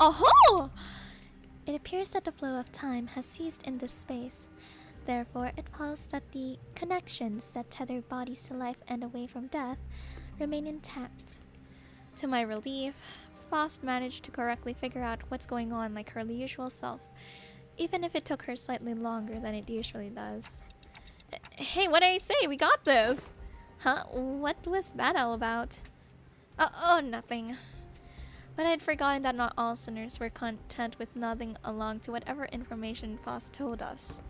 Oh! It appears that the flow of time has ceased in this space. Therefore, it follows that the connections that tether bodies to life and away from death remain intact. To my relief, Faust managed to correctly figure out what's going on like her usual self, even if it took her slightly longer than it usually does. Hey, what did I say? We got this! Huh? What was that all about? Oh, nothing. But I'd forgotten that not all sinners were content with nodding along to whatever information Faust told us.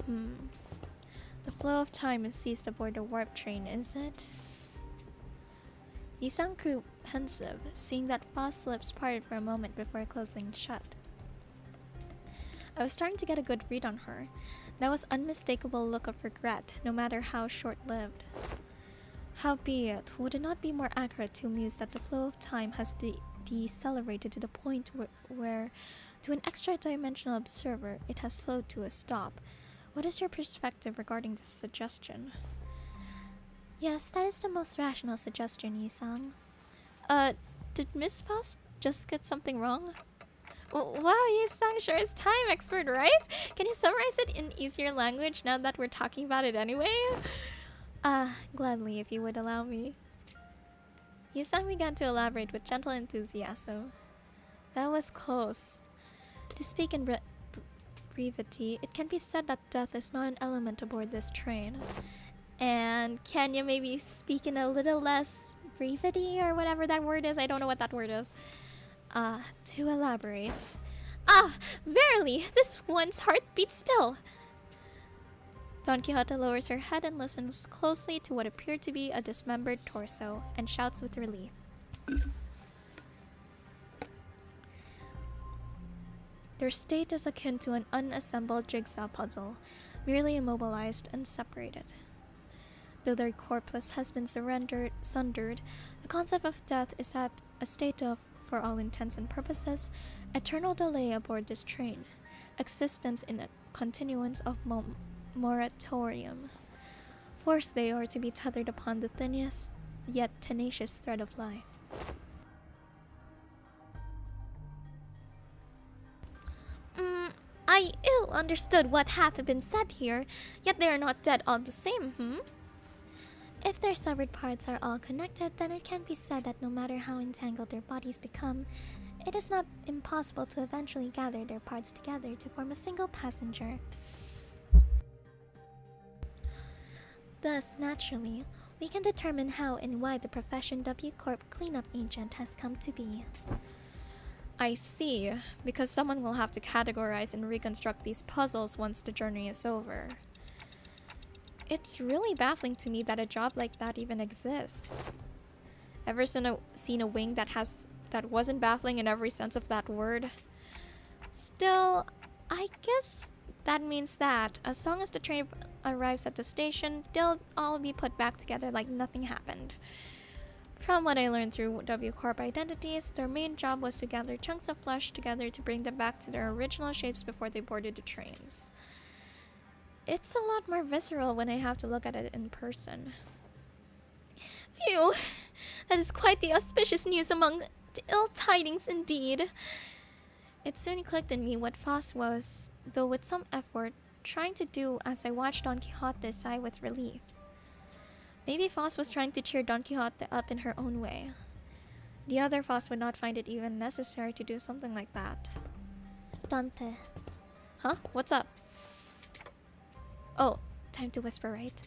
The flow of time is ceased aboard the warp train, is it? Yi-san grew pensive, seeing that Faust's lips parted for a moment before closing shut. I was starting to get a good read on her. That was unmistakable look of regret, no matter how short-lived. Howbeit, would it not be more accurate to muse that the flow of time has decelerated to the point where, to an extra-dimensional observer, it has slowed to a stop? What is your perspective regarding this suggestion? Yes, that is the most rational suggestion, Yi-san. Did Miss Faust just get something wrong? Wow, Yi-san sure is time expert, right? Can you summarize it in easier language now that we're talking about it anyway? Gladly, if you would allow me. Yi-san began to elaborate with gentle enthusiasm. That was close. To speak in brevity, it can be said that death is not an element aboard this train. And can you maybe speak in a little less brevity or whatever that word is? I don't know what that word is. To elaborate. Verily, this one's heart beats still. Don Quixote lowers her head and listens closely to what appeared to be a dismembered torso, and shouts with relief. Their state is akin to an unassembled jigsaw puzzle, merely immobilized and separated. Though their corpus has been sundered, the concept of death is at a state of, for all intents and purposes, eternal delay aboard this train, existence in a continuance of moratorium. Forced they are to be tethered upon the thinnest yet tenacious thread of life. I ill understood what hath been said here, yet they are not dead all the same, If their severed parts are all connected, then it can be said that no matter how entangled their bodies become, it is not impossible to eventually gather their parts together to form a single passenger. Thus, naturally, we can determine how and why the profession W Corp cleanup agent has come to be. I see, because someone will have to categorize and reconstruct these puzzles once the journey is over. It's really baffling to me that a job like that even exists. Ever seen a wing that wasn't baffling in every sense of that word? Still, I guess that means that as long as the train arrives at the station, they'll all be put back together like nothing happened. From what I learned through W Corp identities, their main job was to gather chunks of flesh together to bring them back to their original shapes before they boarded the trains. It's a lot more visceral when I have to look at it in person. Phew! That is quite the auspicious news among the ill tidings indeed. It soon clicked in me what Foss was, though with some effort, trying to do as I watched Don Quixote sigh with relief. Maybe Foss was trying to cheer Don Quixote up in her own way. The other Foss would not find it even necessary to do something like that. Dante. Huh? What's up? Oh, time to whisper, right?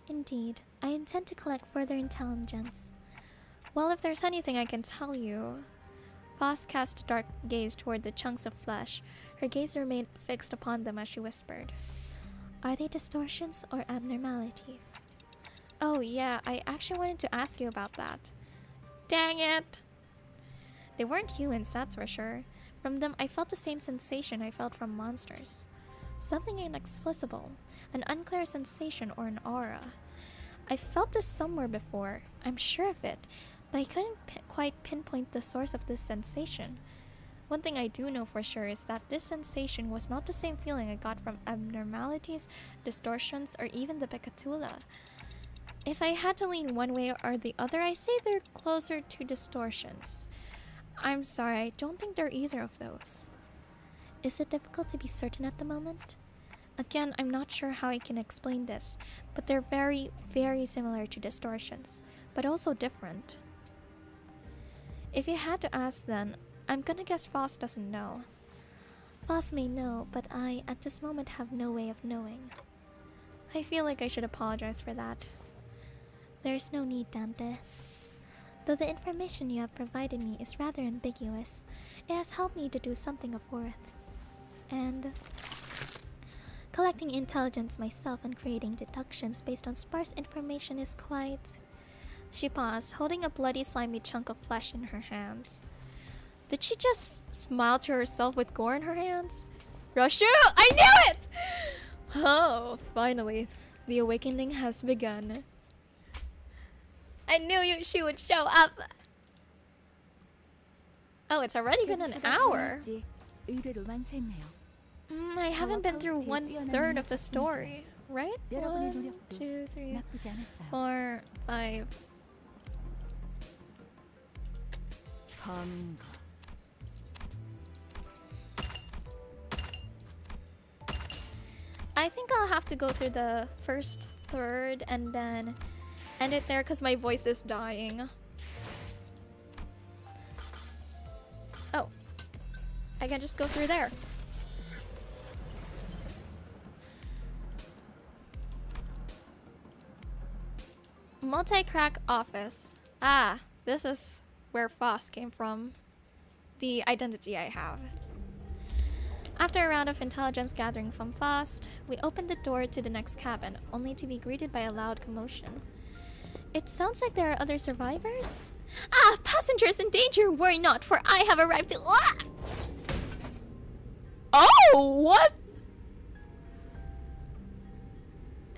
Indeed, I intend to collect further intelligence. Well, if there's anything I can tell you... Foss cast a dark gaze toward the chunks of flesh. Her gaze remained fixed upon them as she whispered. Are they distortions or abnormalities? Oh yeah, I actually wanted to ask you about that. Dang it! They weren't humans, that's for sure. From them, I felt the same sensation I felt from monsters. Something inexplicable, an unclear sensation or an aura. I felt this somewhere before, I'm sure of it, but I couldn't quite pinpoint the source of this sensation. One thing I do know for sure is that this sensation was not the same feeling I got from abnormalities, distortions, or even the Pekatula. If I had to lean one way or the other, I say they're closer to distortions. I'm sorry, I don't think they're either of those. Is it difficult to be certain at the moment? Again, I'm not sure how I can explain this, but they're very, very similar to distortions, but also different. If you had to ask then, I'm gonna guess Foss doesn't know. Foss may know, but I, at this moment, have no way of knowing. I feel like I should apologize for that. There's no need, Dante. Though the information you have provided me is rather ambiguous, it has helped me to do something of worth. And collecting intelligence myself and creating deductions based on sparse information is quite... She paused, holding a bloody slimy chunk of flesh in her hands. Did she just smile to herself with gore in her hands? Roshu! I knew it! Oh, finally. The awakening has begun. I knew she would show up! Oh, it's already been an hour. I haven't been through 1/3 of the story, right? 1, 2, 3, 4, 5. I think I'll have to go through the first third and then end it there because my voice is dying. Oh, I can just go through there. Multi-crack office. Ah, this is where Foss came from. The identity I have. After a round of intelligence gathering from Foss, we opened the door to the next cabin, only to be greeted by a loud commotion. It sounds like there are other survivors? Ah, passengers in danger, worry not, for I have arrived to... Ah! Oh, what?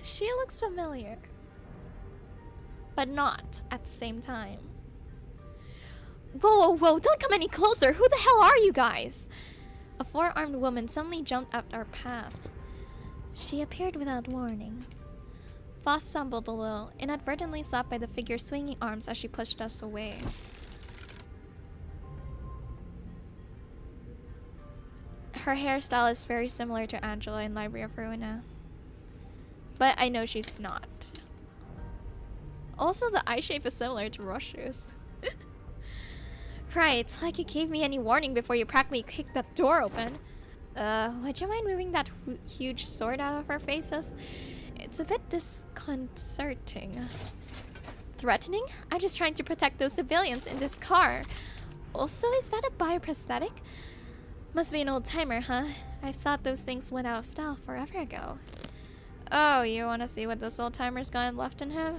She looks familiar, but not at the same time. Whoa, whoa, whoa, don't come any closer. Who the hell are you guys? A four-armed woman suddenly jumped up our path. She appeared without warning. Foss stumbled a little, inadvertently slapped by the figure's swinging arms as she pushed us away. Her hairstyle is very similar to Angela in Library of Ruina. But I know she's not. Also, the eye shape is similar to Roshu's. Right, like you gave me any warning before you practically kicked that door open. Would you mind moving that huge sword out of our faces? It's a bit disconcerting. Threatening? I'm just trying to protect those civilians in this car. Also, is that a bioprosthetic? Must be an old timer, huh? I thought those things went out of style forever ago. Oh, you want to see what this old timer's got left in him?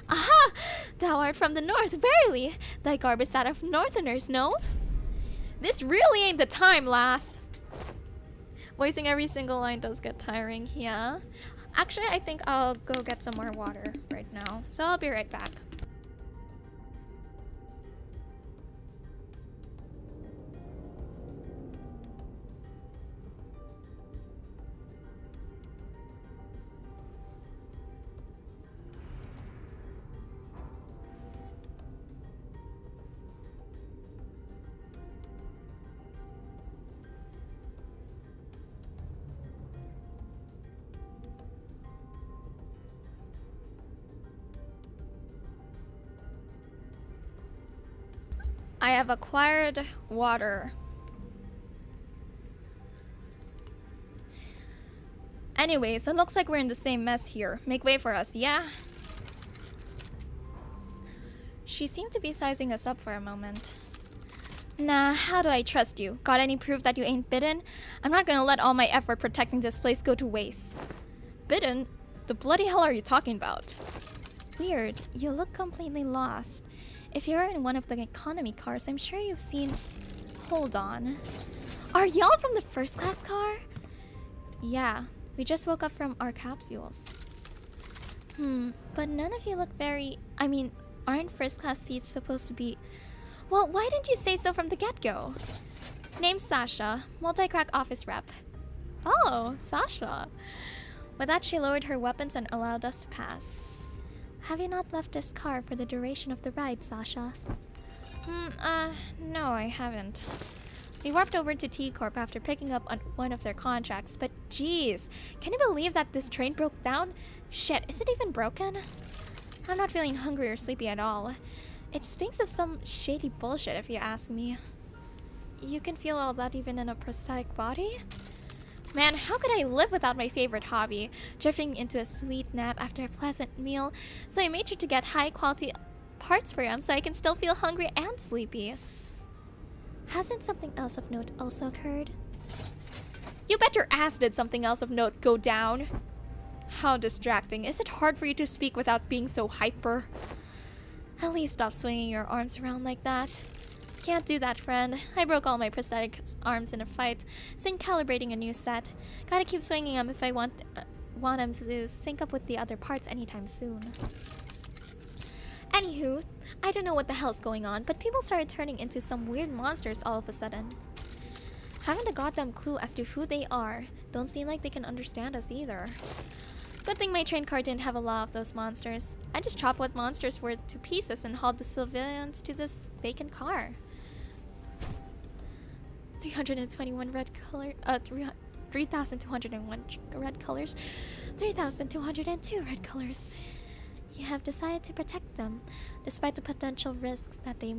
Aha! Thou art from the north, verily! Thy garb is that of northerners, no? This really ain't the time, lass! Voicing every single line does get tiring, yeah. Actually, I think I'll go get some more water right now, so I'll be right back. I have acquired water. Anyways, it looks like we're in the same mess here. Make way for us, yeah? She seemed to be sizing us up for a moment. Nah, how do I trust you? Got any proof that you ain't bitten? I'm not gonna let all my effort protecting this place go to waste. Bitten? The bloody hell are you talking about? Weird, you look completely lost. If you're in one of the economy cars, I'm sure you've seen... Hold on. Are y'all from the first class car? Yeah, we just woke up from our capsules. But none of you look very... I mean, aren't first class seats supposed to be... Well, why didn't you say so from the get-go? Name's Sasha, multi-crack office rep. Oh, Sasha. With that, she lowered her weapons and allowed us to pass. Have you not left this car for the duration of the ride, Sasha? No, I haven't. We warped over to T-Corp after picking up on one of their contracts, but geez, can you believe that this train broke down? Shit, is it even broken? I'm not feeling hungry or sleepy at all. It stinks of some shady bullshit if you ask me. You can feel all that even in a prosthetic body? Man, how could I live without my favorite hobby, drifting into a sweet nap after a pleasant meal? So I made sure to get high quality parts for him so I can still feel hungry and sleepy. Hasn't something else of note also occurred? You bet your ass did something else of note go down. How distracting. Is it hard for you to speak without being so hyper? At least stop swinging your arms around like that. Can't do that, friend. I broke all my prosthetic arms in a fight, so I'm calibrating a new set. Gotta keep swinging them if I want them to sync up with the other parts anytime soon. Anywho, I don't know what the hell's going on, but people started turning into some weird monsters all of a sudden. Haven't a goddamn clue as to who they are. Don't seem like they can understand us either. Good thing my train car didn't have a lot of those monsters. I just chopped what monsters were to pieces and hauled the civilians to this vacant car. 321 red color, 3,201 red colors, 3,202 red colors. You have decided to protect them, despite the potential risks that they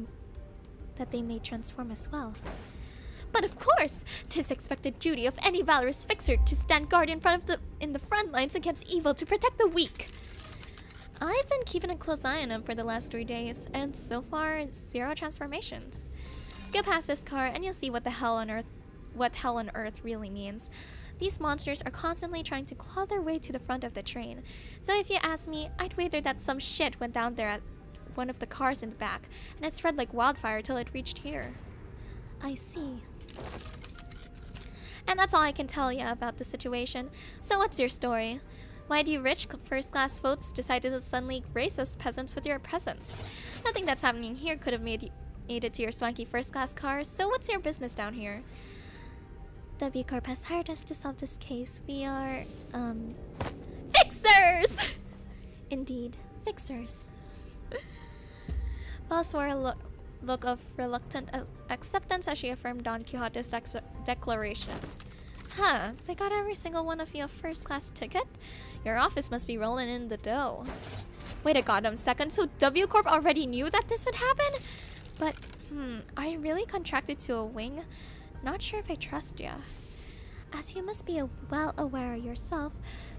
may transform as well. But of course, 'tis expected duty of any valorous fixer to stand guard in the front lines against evil to protect the weak. I've been keeping a close eye on them for the last 3 days, and so far, 0 transformations. Get past this car and you'll see what hell on earth really means. These monsters are constantly trying to claw their way to the front of the train. So if you ask me, I'd wager that some shit went down there at one of the cars in the back, and it spread like wildfire till it reached here. I see. And that's all I can tell you about the situation. So what's your story? Why do you rich first-class folks decide to suddenly grace us peasants with your presence? Nothing that's happening here could have made it to your swanky first-class cars, so what's your business down here? W Corp has hired us to solve this case. We are, Fixers! indeed, fixers. Boss wore a look of reluctant acceptance as she affirmed Don Quixote's declaration. Huh, they got every single one of you a first-class ticket? Your office must be rolling in the dough. Wait a goddamn second, so W Corp already knew that this would happen? But, are you really contracted to a wing? Not sure if I trust you. As you must be well aware yourself,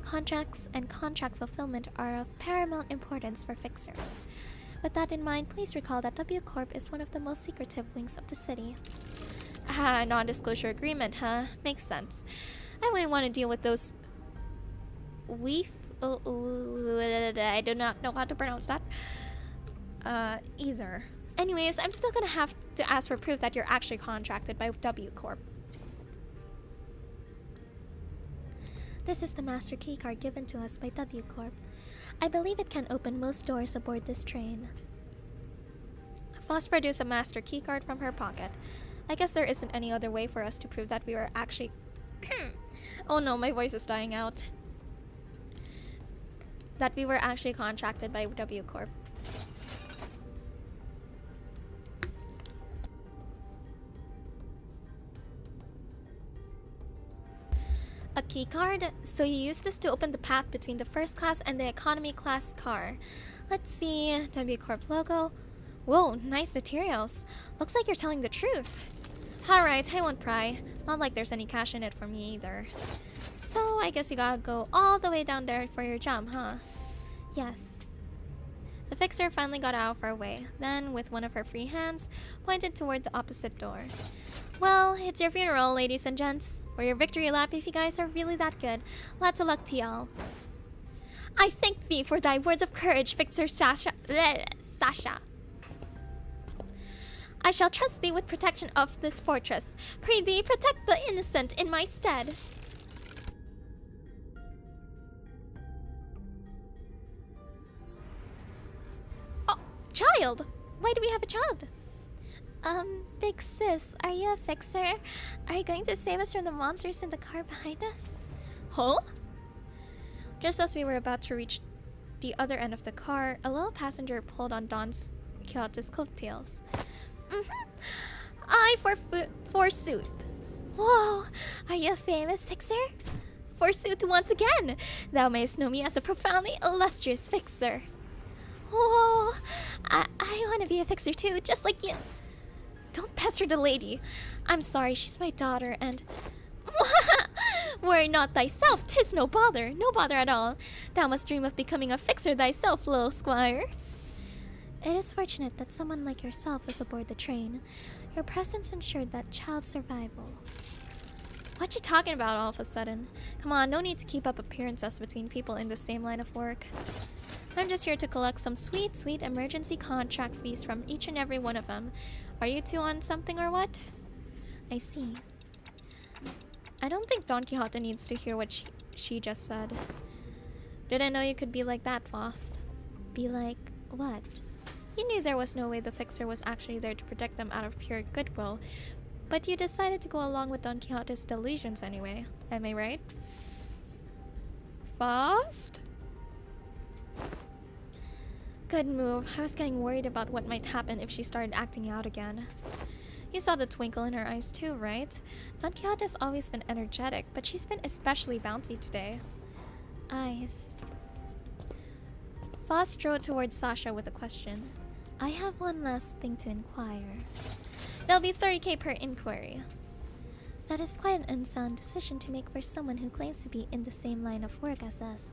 contracts and contract fulfillment are of paramount importance for fixers. With that in mind, please recall that W Corp is one of the most secretive wings of the city. Ah, non-disclosure agreement, huh? Makes sense. I wouldn't want to deal with those... I do not know how to pronounce that. Either. Anyways, I'm still gonna have to ask for proof that you're actually contracted by W Corp. This is the master keycard given to us by W Corp. I believe it can open most doors aboard this train. Foss produced a master keycard from her pocket. I guess there isn't any other way for us to prove that we were actually... Oh no, my voice is dying out. That we were actually contracted by W Corp. A keycard? So you use this to open the path between the first class and the economy class car. Let's see, W Corp logo. Whoa, nice materials. Looks like you're telling the truth. Alright, I won't pry. Not like there's any cash in it for me either. So I guess you gotta go all the way down there for your job, huh? Yes. The fixer finally got out of our way, then with one of her free hands, pointed toward the opposite door. Well, it's your funeral, ladies and gents. Or your victory lap if you guys are really that good. Lots of luck to y'all. I thank thee for thy words of courage, Fixer Sasha. I shall trust thee with protection of this fortress. Pray thee, protect the innocent in my stead. Oh, child! Why do we have a child? Big sis, are you a fixer? Are you going to save us from the monsters in the car behind us? Huh? Just as we were about to reach the other end of the car, a little passenger pulled on Don Quixote's coattails. I forsooth. Whoa, are you a famous fixer? Forsooth once again, thou mayst know me as a profoundly illustrious fixer. Whoa, I want to be a fixer too, just like you. Don't pester the lady. I'm sorry, she's my daughter, and... Worry not thyself, 'tis no bother at all. Thou must dream of becoming a fixer thyself, little squire. It is fortunate that someone like yourself is aboard the train. Your presence ensured that child's survival. What you talking about all of a sudden? Come on, no need to keep up appearances between people in the same line of work. I'm just here to collect some sweet, sweet emergency contract fees from each and every one of them. Are you two on something or what? I see. I don't think Don Quixote needs to hear what she just said. Didn't know you could be like that, Faust. Be like what? You knew there was no way the fixer was actually there to protect them out of pure goodwill, but you decided to go along with Don Quixote's delusions anyway. Am I right? Faust? Good move. I was getting worried about what might happen if she started acting out again. You saw the twinkle in her eyes too, right? Don Quixote's always been energetic, but she's been especially bouncy today. Eyes. Faust strode towards Sasha with a question. I have one last thing to inquire. There'll be 30k per inquiry. That is quite an unsound decision to make for someone who claims to be in the same line of work as us.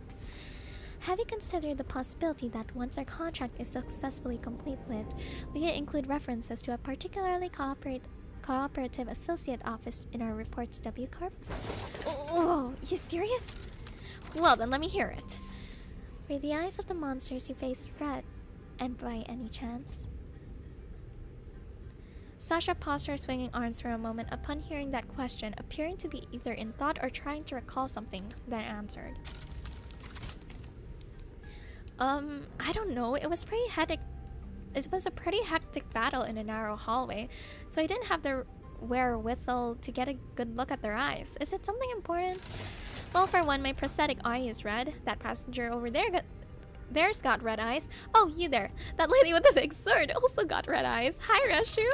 Have you considered the possibility that once our contract is successfully completed, we can include references to a particularly cooperative associate office in our report to W Corp? Oh, you serious? Well, then let me hear it. Were the eyes of the monsters you face red, and by any chance? Sasha paused her swinging arms for a moment upon hearing that question, appearing to be either in thought or trying to recall something, then answered. I don't know. It was pretty hectic. It was a pretty hectic battle in a narrow hallway, so I didn't have the wherewithal to get a good look at their eyes. Is it something important? Well, for one, my prosthetic eye is red. That passenger over there's got red eyes. Oh, you there. That lady with the big sword also got red eyes. Hi, Rashu.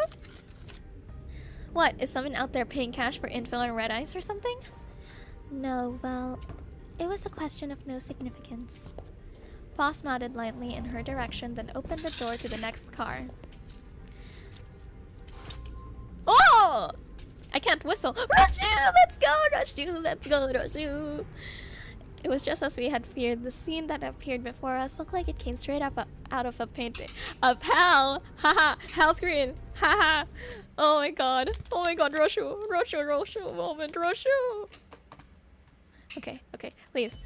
What, is someone out there paying cash for infill and red eyes or something? No, well, it was a question of no significance. Boss nodded lightly in her direction, then opened the door to the next car. Oh! I can't whistle. Rashu! Let's go, Rashu! Let's go, Rashu! It was just as we had feared. The scene that appeared before us looked like it came straight up out of a painting of hell. Haha, hell screen. Haha. Oh my god. Oh my god, Rashu. Rashu moment, Rashu. Okay, please.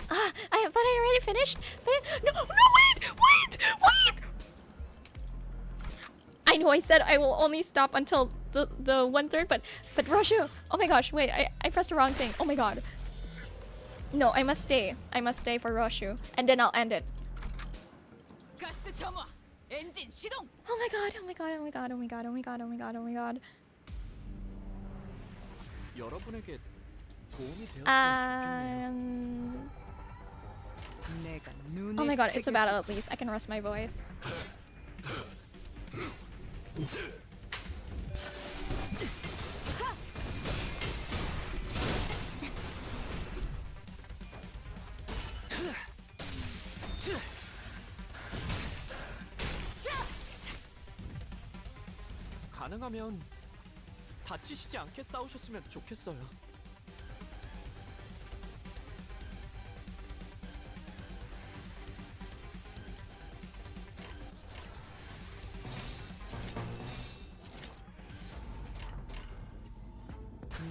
But I already finished. No, wait! I know I said I will only stop until the 1/3, but Rashu. Oh my gosh, wait, I pressed the wrong thing. Oh my god. No, I must stay. I must stay for Rashu, and then I'll end it. 가스 점화. 엔진 시동. Oh my god, oh my god, oh my god, oh my god, oh my god, oh my god, oh my god. 여러분에게 도움이 되었으면 내가 눈에 Oh my god, it's a battle 새겨줄 at least. I can rest my voice. 가능하면 다치시지 않게 싸우셨으면 좋겠어요.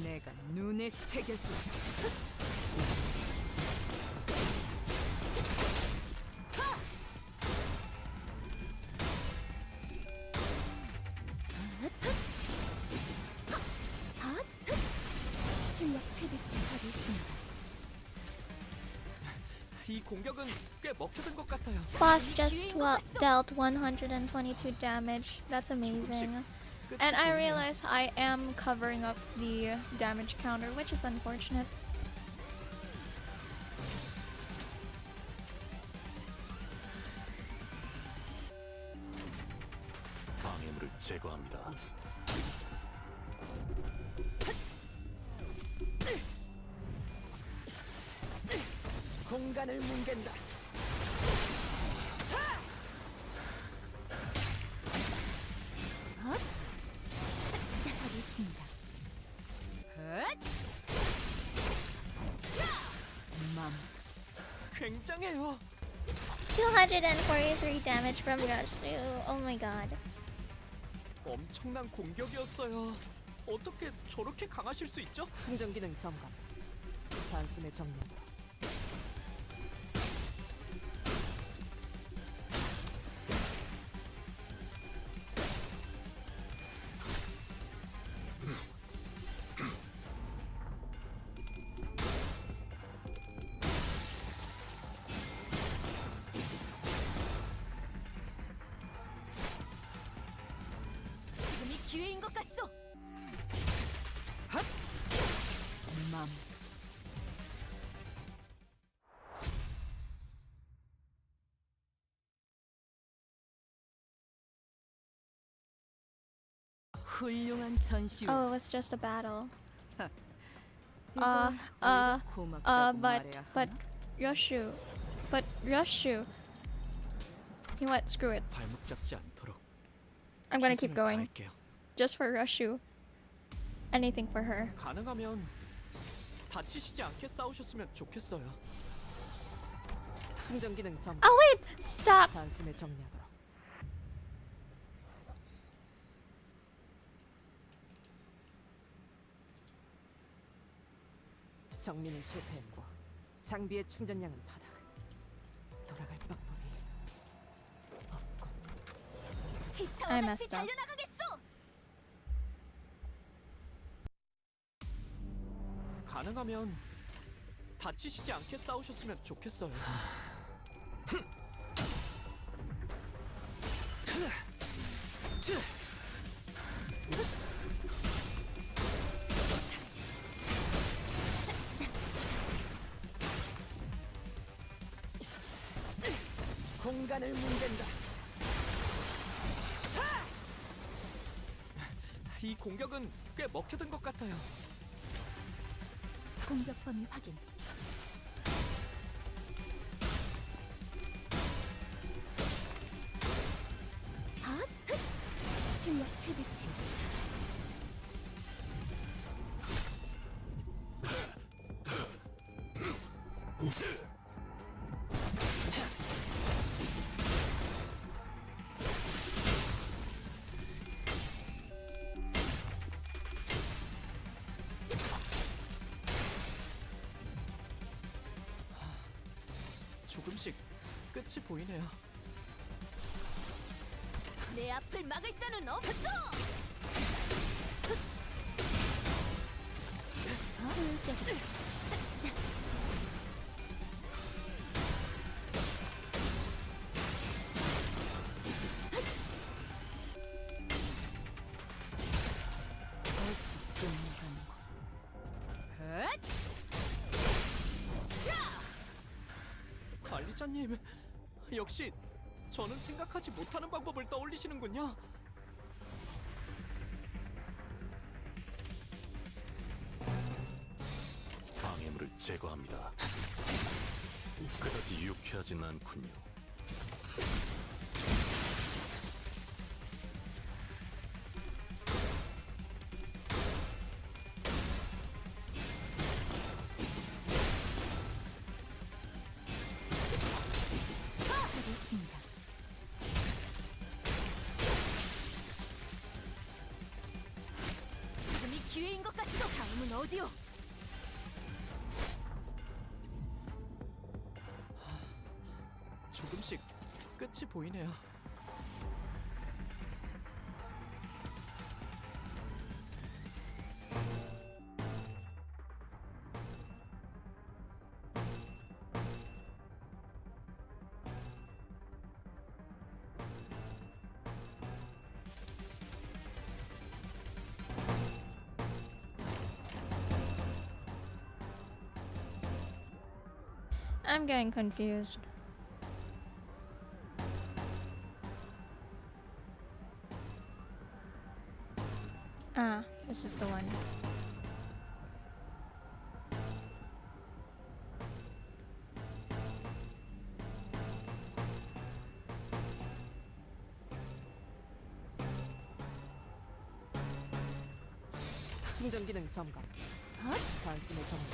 내가 눈에 새겨줄. 출력 최대치 처리했습니다. 이 공격은 꽤 먹혀든 것 같아요. Boss just dealt 122 damage. That's amazing. And I realize I am covering up the damage counter, which is unfortunate. 방해물을 제거합니다. 공간을 뭉갠다. 처리했습니다. 맘. 굉장해요. 243 damage from Rashu. Oh my god. 엄청난 공격이었어요. 어떻게 저렇게 강하실 수 있죠? 충전 기능 점검. 단숨에 정리. 지금이 기회인 것 같소. 맘. 훌륭한 전시. Oh, it was just a battle. but Rashu. You know what? Screw it. 발목 잡지 않도록. I'm gonna keep 최선을 going. 다할게요. Just for Rashu. Anything for her. 가능하면 다치시지 않게 싸우셨으면 좋겠어요. 충전 기능 점검. Oh wait! Stop! 단숨에 정리하도록. 정리는 실패했고 장비의 충전량은 바닥. 돌아갈 방법이 없군. I messed up. 가능하면 다치시지 않게 싸우셨으면 좋겠어요. 공간을 문댄다. 이 공격은 꽤 먹혀든 것 같아요. 공격 범위 확인. 핫! 출력 최대치. 조금씩 끝이 보이네요. 내 앞을 막을 자는 없어! 효율적이다. 벌써 끝나가는군. 헛! 관리자님, 역시 저는 생각하지 못하는 방법을 떠올리시는군요. 방해물을 제거합니다. 그다지 유쾌하진 않군요. 잘했습니다. 지금이 기회인 것 같소. 다음은 어디요? 조금씩 끝이 보이네요. I'm getting confused. Ah, this is the one. 충전 기능 점검. 단숨에 점검.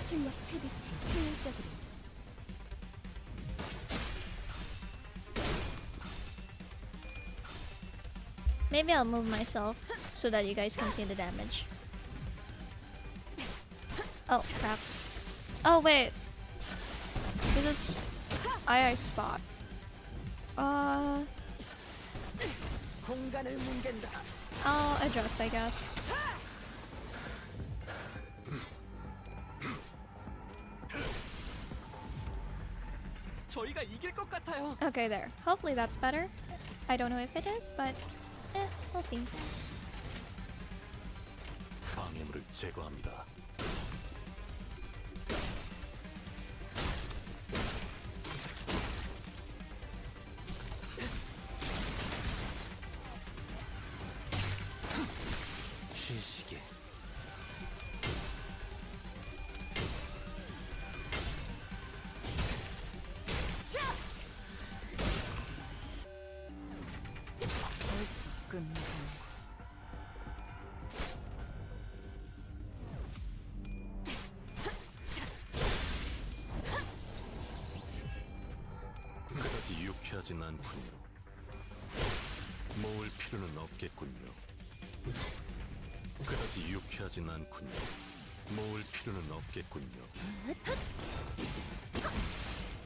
출력 최대치. 효율적으로. Maybe I'll move myself so that you guys can see the damage. Oh, crap. Oh, wait. This is II spot. 공간을 문댄다. I'll adjust, I guess. 저희가 이길 것 같아요. Okay, there. Hopefully that's better. I don't know if it is, but we'll see. 방해물을 제거합니다. 쉬시게. 벌써 끝나가는군. 그다지 유쾌하진 않군요. 모을 필요는 없겠군요. 그다지 유쾌하진 않군요. 모을 필요는 없겠군요.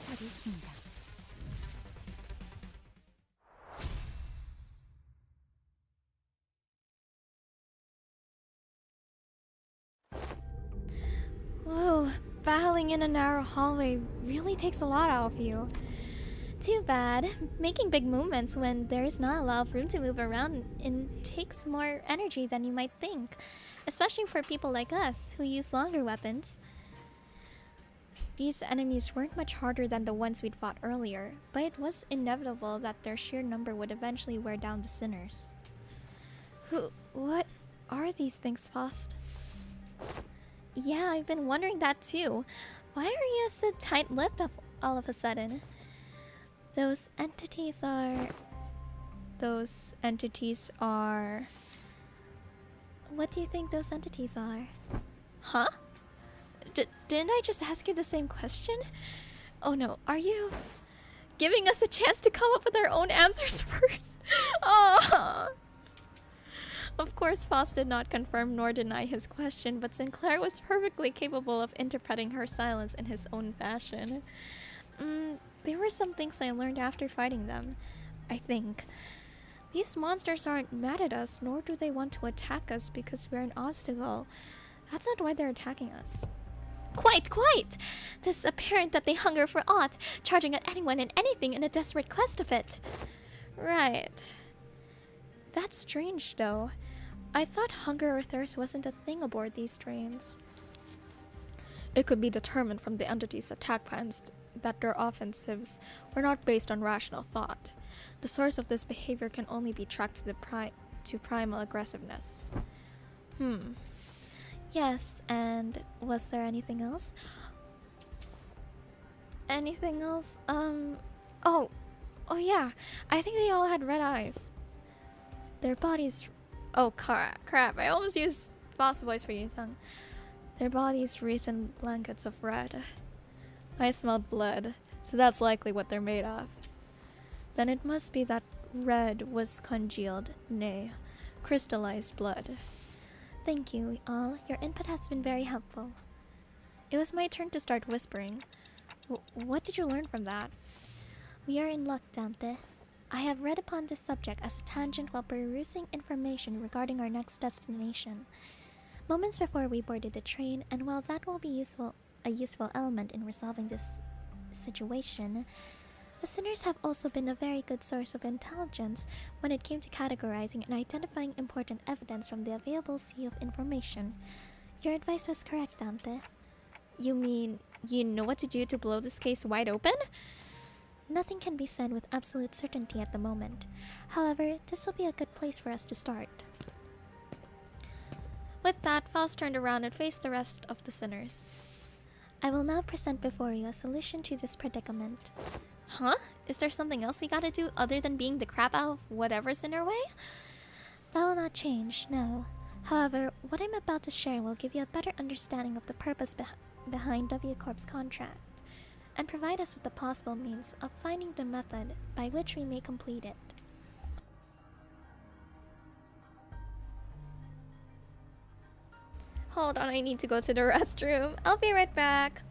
잘했습니다. battling in a narrow hallway really takes a lot out of you. Too bad. Making big movements when there is not a lot of room to move around takes more energy than you might think, especially for people like us who use longer weapons. These enemies weren't much harder than the ones we'd fought earlier, but it was inevitable that their sheer number would eventually wear down the sinners. What are these things, Faust? Yeah, I've been wondering that too. Why are you so tight-lipped all of a sudden? Those entities are... What do you think those entities are? Huh? Didn't I just ask you the same question? Oh no, are you giving us a chance to come up with our own answers first? Oh! Of course, Faust did not confirm nor deny his question, but Sinclair was perfectly capable of interpreting her silence in his own fashion. There were some things I learned after fighting them, I think. These monsters aren't mad at us, nor do they want to attack us because we're an obstacle. That's not why they're attacking us. Quite! 'Tis apparent that they hunger for aught, charging at anyone and anything in a desperate quest of it. Right. That's strange, though. I thought hunger or thirst wasn't a thing aboard these trains. It could be determined from the entity's attack plans that their offensives were not based on rational thought. The source of this behavior can only be tracked to primal aggressiveness. Yes, and was there anything else? Anything else? Oh yeah. I think they all had red eyes. Their bodies... Oh, crap. I almost used Faust's voice for Yusung. Their bodies wreathed in blankets of red. I smelled blood, so that's likely what they're made of. Then it must be that red was congealed, nay, crystallized blood. Thank you, all. Your input has been very helpful. It was my turn to start whispering. What did you learn from that? We are in luck, Dante. I have read upon this subject as a tangent while perusing information regarding our next destination. Moments before we boarded the train, and while that will be a useful element in resolving this situation, the sinners have also been a very good source of intelligence when it came to categorizing and identifying important evidence from the available sea of information. Your advice was correct, Dante. You mean you know what to do to blow this case wide open? Nothing can be said with absolute certainty at the moment. However, this will be a good place for us to start. With that, Faust turned around and faced the rest of the sinners. I will now present before you a solution to this predicament. Huh? Is there something else we gotta do other than being the crap out of whatever's in our way? That will not change, no. However, what I'm about to share will give you a better understanding of the purpose behind W Corp's contract, and provide us with the possible means of finding the method by which we may complete it. Hold on, I need to go to the restroom. I'll be right back.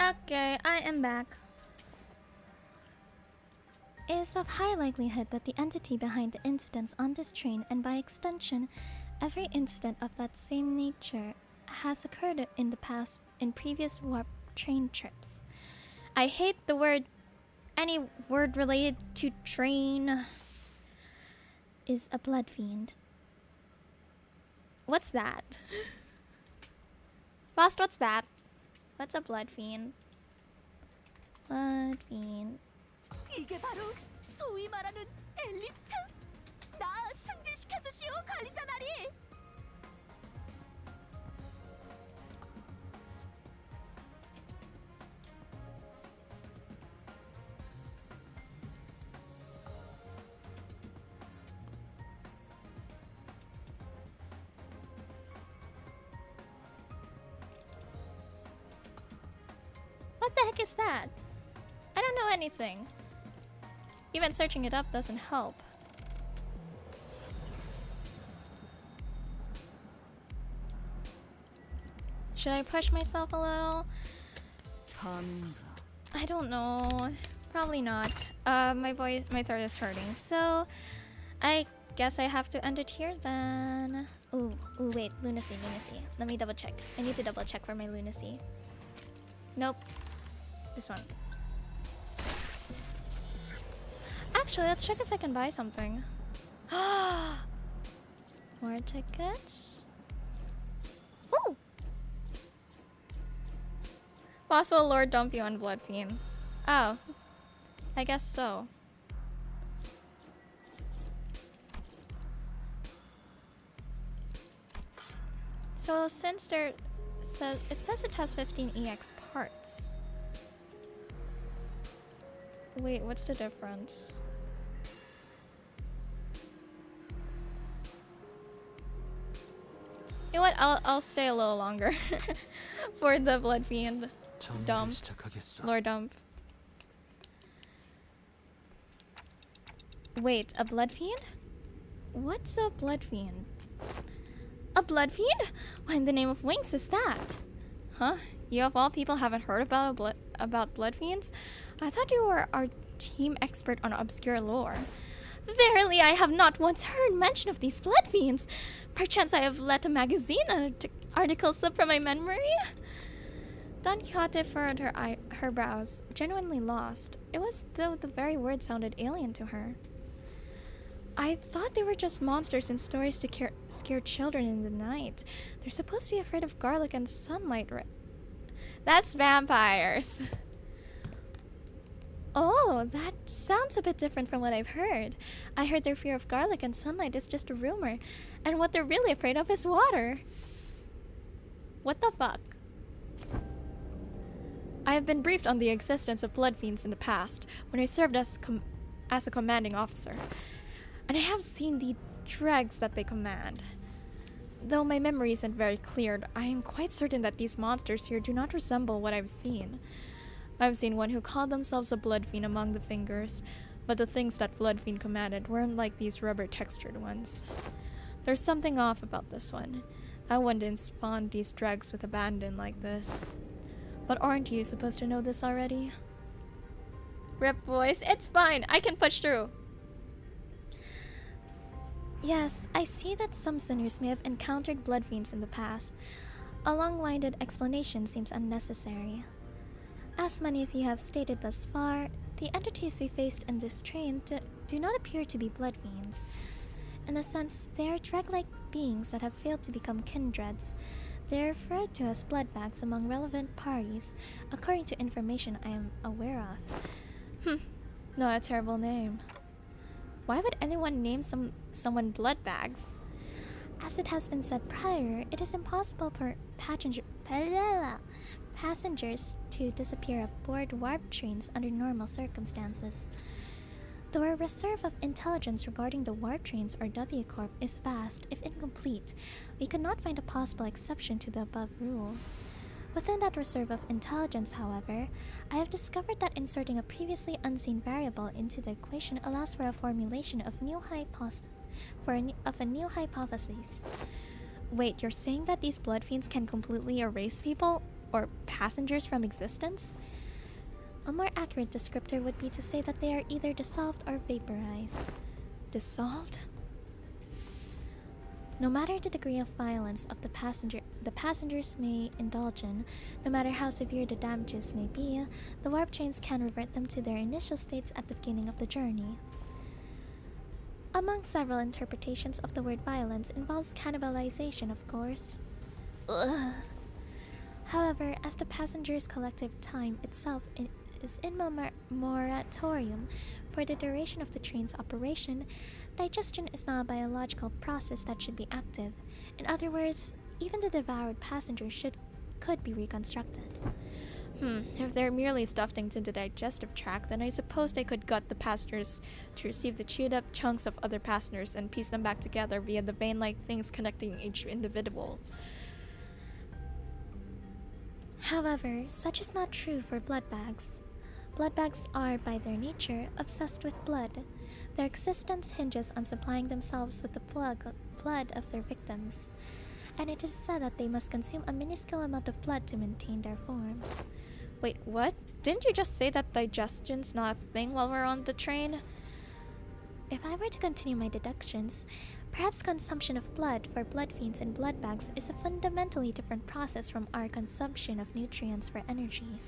Okay, I am back. It is of high likelihood that the entity behind the incidents on this train, and by extension, every incident of that same nature, has occurred in the past in previous warp train trips. I hate the word. Any word related to train. Is a blood fiend. What's that? Lost, what's that? What's a blood fiend? Blood fiend. 이게 바로 소위 말하는 엘리트? 나 승진시켜주시오, 관리자나리! What the heck is that? I don't know anything. Even searching it up doesn't help. Should I push myself a little? I don't know. Probably not. My throat is hurting. So, I guess I have to end it here then. Ooh, wait. Lunacy. Let me double check. I need to double check for my lunacy. Nope. This one. Actually, let's check if I can buy something. More tickets. Ooh! Possible Lord dump you on Blood Fiend. Oh. I guess so. So since it says it has 15 EX parts. Wait, what's the difference? You know what? I'll stay a little longer for the Blood Fiend dump. Lore dump. Wait, a Blood Fiend? What's a Blood Fiend? A Blood Fiend? What in the name of Winx is that? Huh? You of all people haven't heard about Blood Fiends? I thought you were our team expert on obscure lore. Verily, I have not once heard mention of these Blood Fiends. Perchance I have let a magazine article slip from my memory? Don Quixote furrowed her brows, genuinely lost. It was though the very word sounded alien to her. I thought they were just monsters in stories to scare children in the night. They're supposed to be afraid of garlic and sunlight. That's vampires. Oh, that sounds a bit different from what I've heard. I heard their fear of garlic and sunlight is just a rumor, and what they're really afraid of is water. What the fuck? I have been briefed on the existence of blood fiends in the past, when I served as a commanding officer, and I have seen the dregs that they command. Though my memory isn't very clear, I am quite certain that these monsters here do not resemble what I've seen. I've seen one who called themselves a blood fiend among the fingers, but the things that blood fiend commanded weren't like these rubber-textured ones. There's something off about this one. That one didn't spawn these dregs with abandon like this. But aren't you supposed to know this already? Rip voice, it's fine, I can push through. Yes, I see that some sinners may have encountered blood fiends in the past. A long-winded explanation seems unnecessary. As many of you have stated thus far, the entities we faced in this train do not appear to be blood fiends. In a sense, they are dreg-like beings that have failed to become kindreds. They are referred to as bloodbags among relevant parties, according to information I am aware of. Not a terrible name. Why would anyone name someone bloodbags? As it has been said prior, it is impossible for passengers to disappear aboard warp trains under normal circumstances. Though our reserve of intelligence regarding the warp trains, or W Corp, is vast, if incomplete, we could not find a possible exception to the above rule. Within that reserve of intelligence, however, I have discovered that inserting a previously unseen variable into the equation allows for a formulation of a new hypothesis. Wait, you're saying that these blood fiends can completely erase people? or passengers from existence? A more accurate descriptor would be to say that they are either dissolved or vaporized. Dissolved? No matter the degree of violence of the passengers may indulge in, no matter how severe the damages may be, the warp chains can revert them to their initial states at the beginning of the journey. Among several interpretations of the word violence involves cannibalization, of course. Ugh. However, as the passengers' collective time itself is in moratorium for the duration of the train's operation, digestion is not a biological process that should be active. In other words, even the devoured passengers could be reconstructed. If they're merely stuffed into the digestive tract, then I suppose they could gut the passengers to receive the chewed up chunks of other passengers and piece them back together via the vein-like things connecting each individual. However, such is not true for blood bags. Blood bags are, by their nature, obsessed with blood. Their existence hinges on supplying themselves with the blood of their victims, and it is said that they must consume a minuscule amount of blood to maintain their forms. Wait, what? Didn't you just say that digestion's not a thing while we're on the train? If I were to continue my deductions, perhaps consumption of blood for blood fiends and blood bags is a fundamentally different process from our consumption of nutrients for energy.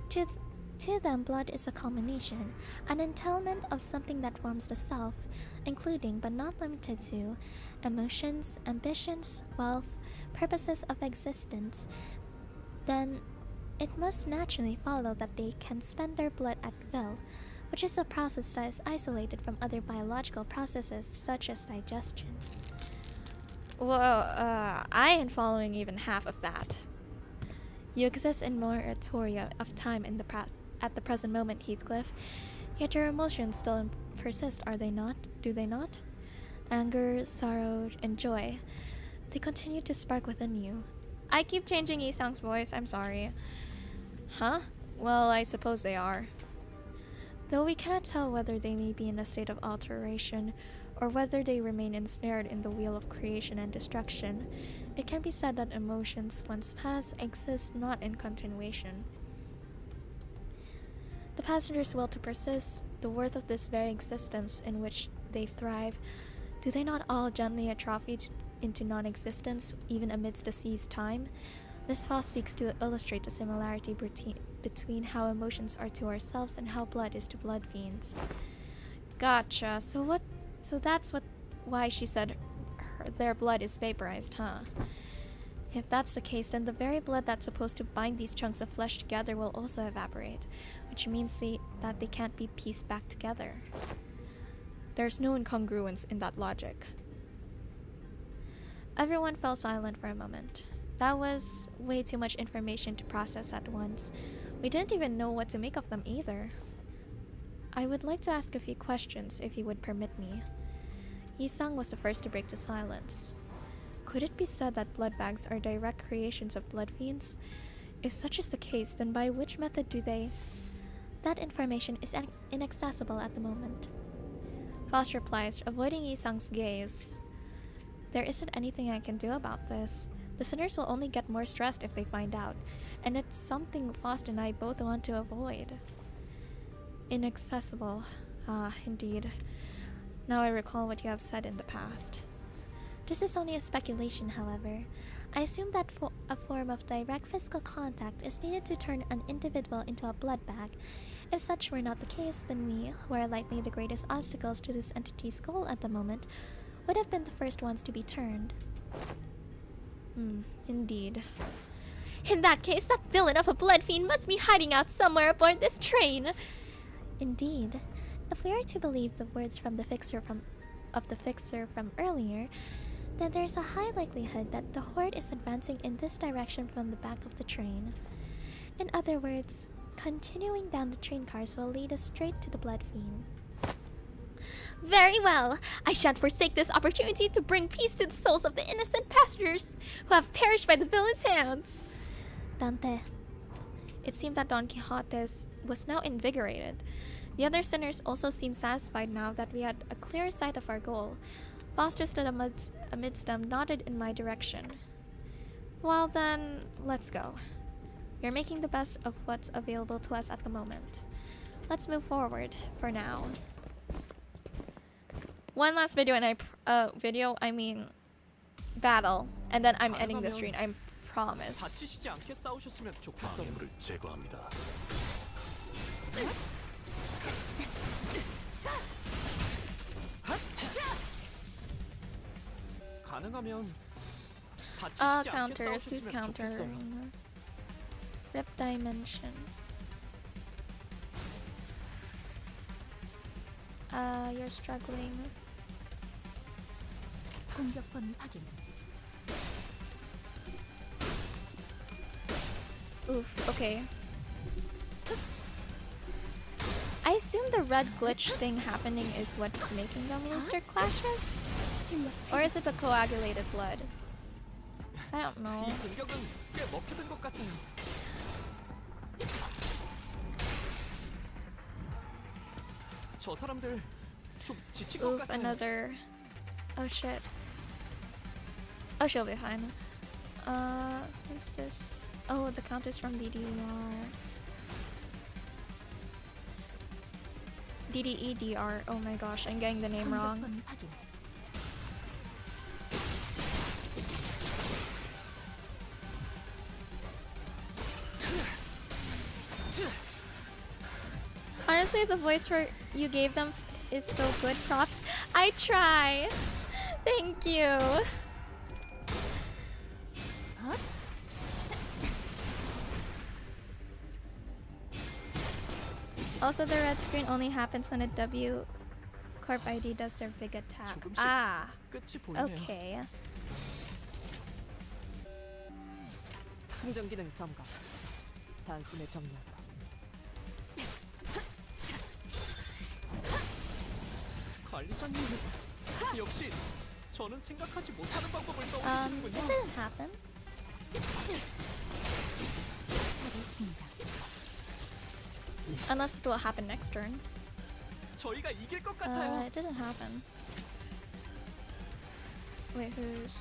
To them, blood is a culmination, an entailment of something that forms the self, including but not limited to emotions, ambitions, wealth, purposes of existence. Then it must naturally follow that they can spend their blood at will, which is a process that is isolated from other biological processes such as digestion. Well, I ain't following even half of that. You exist in moratoria of time at the present moment, Heathcliff, yet your emotions still persist, are they not? Do they not? Anger, sorrow, and joy. They continue to spark within you. I keep changing Yi-sang's voice, I'm sorry. Huh? Well, I suppose they are. Though we cannot tell whether they may be in a state of alteration, or whether they remain ensnared in the wheel of creation and destruction, it can be said that emotions, once past, exist not in continuation. The passengers' will to persist, the worth of this very existence in which they thrive, do they not all gently atrophy into non-existence, even amidst the sea's time? Miss Foss seeks to illustrate the similarity between how emotions are to ourselves and how blood is to blood fiends. Gotcha. So that's why she said their blood is vaporized, huh? If that's the case, then the very blood that's supposed to bind these chunks of flesh together will also evaporate, which means that they can't be pieced back together. There's no incongruence in that logic. Everyone fell silent for a moment. That was way too much information to process at once. We didn't even know what to make of them either. I would like to ask a few questions, if you would permit me. Yi-sang was the first to break the silence. Could it be said that blood bags are direct creations of blood fiends? If such is the case, then by which method do they... That information is inaccessible at the moment. Foss replies, avoiding Yi-sang's gaze. There isn't anything I can do about this. The sinners will only get more stressed if they find out, and it's something Faust and I both want to avoid. Inaccessible. Ah, indeed. Now I recall what you have said in the past. This is only a speculation, however. I assume that a form of direct physical contact is needed to turn an individual into a blood bag. If such were not the case, then we, who are likely the greatest obstacles to this entity's goal at the moment, would have been the first ones to be turned. Indeed. In that case, that villain of a blood fiend must be hiding out somewhere aboard this train. Indeed. If we are to believe the words from the fixer from earlier, then there is a high likelihood that the horde is advancing in this direction from the back of the train. In other words, continuing down the train cars will lead us straight to the blood fiend. Very well! I shan't forsake this opportunity to bring peace to the souls of the innocent passengers who have perished by the villain's hands. Dante. It seemed that Don Quixote was now invigorated. The other sinners also seemed satisfied now that we had a clear sight of our goal. Foster stood amidst them, nodded in my direction. Well then, let's go. We're making the best of what's available to us at the moment. Let's move forward for now. One last video and I mean battle, and then I'm ending the stream. I promise. 다치시지 않게 싸우셨으면 좋겠어요. 방해물을 제거합니다. 가능하면 다치시지 않게 Counters. Who's 싸우셨으면 countering? 좋겠어요. Rip Dimension. You're struggling. 공격 범위 확인. Oof, okay. I assume the red glitch thing happening is what's making them lose their clashes? Or is it the coagulated blood? I don't know. 이 공격은 꽤 먹혀든 것 같아요. 저 사람들 좀 지칠 것 Oof, 같아요. another... Oh shit. Oh, she'll be fine. What's this? Oh, the count is from DDR. DDEDR. Oh my gosh, I'm getting the name 공격 wrong. 범위 확인. Honestly, the voice for you gave them is so good. Props. I try. Thank you. Also, the red screen only happens when a W Corp ID does their big attack. 조금씩 Ah, 끝이 보이네요. okay. 충전 기능 점검. 단숨에 정리하도록. 관리자님, 역시 저는 생각하지 못하는 방법을 It 떠올리시는군요. didn't happen. 잘했습니다. Unless it will happen next turn. 저희가 이길 것 같아요. It didn't happen. Wait, who's...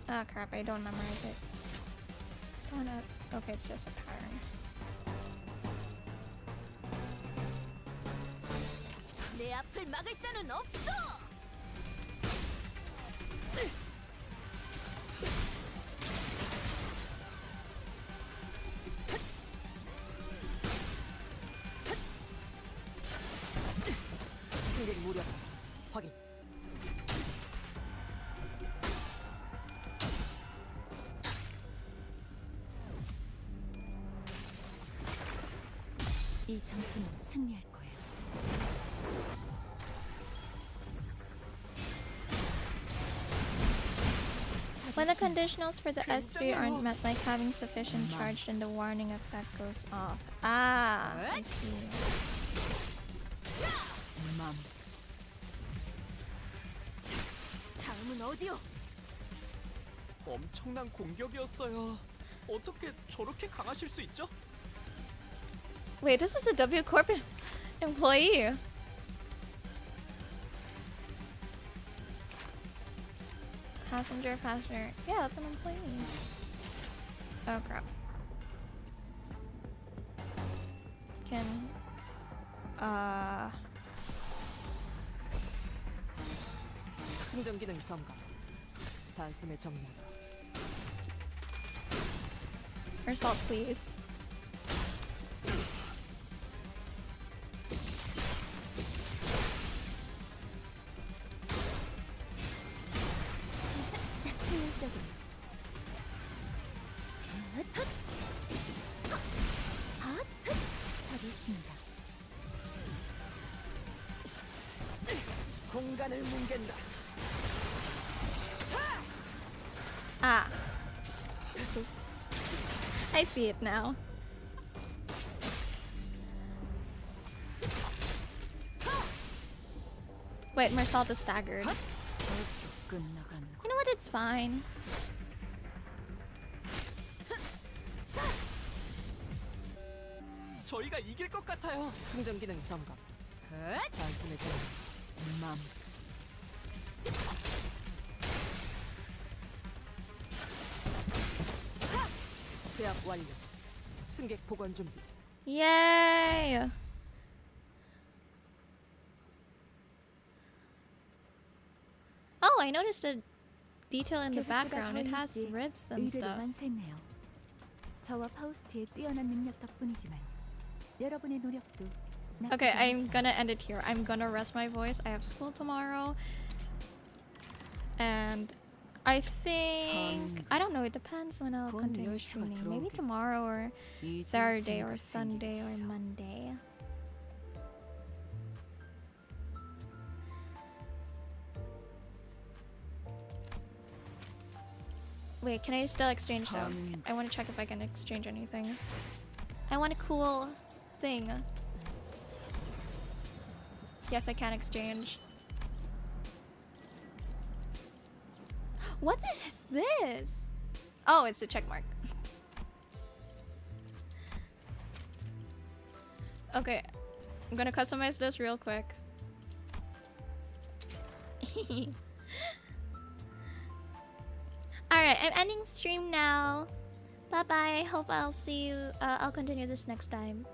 Oh crap, I don't memorize it. Don't know. Okay, it's just a pattern. 내 앞을 막을 자는 없어. 승객 무력. 확인. 이 전투는 승리할 거예요. When the conditionals for the S3 aren't met, like having sufficient charge, then the warning effect goes off. Ah, I see. 맘. 다음은 어디요? 엄청난 공격이었어요. 어떻게 저렇게 강하실 수 있죠? Wait, this is a W Corp employee. Passenger. Yeah, that's an employee. Oh crap. Can... 충전 기능 점검. 단숨에 정리하도록. Or salt, please. 효율적인. 잘했습니다. 공간을 뭉갠다. Ah. Oops. I see it now. Wait, Marcel is staggered. 벌써 끝나가는. You know what? It's fine. 저희가 이길 것 같아요. 충전 기능 점검. 단숨에 좀 맘. 제압 완료. 승객 보관 준비. Yay! Oh, I noticed a detail in the background. It has ribs and 의뢰를 stuff. 완수했네요. 저와 파우스트의 뛰어난 능력 덕분이지만 여러분의 노력도 나쁘지 Okay, I'm 않았어요. gonna end it here. I'm gonna rest my voice. I have school tomorrow. And I think... I don't know. It depends when I'll 본 continue 열차가 streaming. Maybe 들어오게. tomorrow or 이 Saturday or 지혜가 Sunday or 생기겠어. Monday. Wait, can I still exchange though? 다음은 I want to check if I can exchange anything. I want a cool thing. Yes, I can exchange. What is this? Oh, it's a check mark. Okay, I'm gonna customize this real quick. Alright, I'm ending stream now. Bye bye. Hope I'll see you. I'll continue this next time.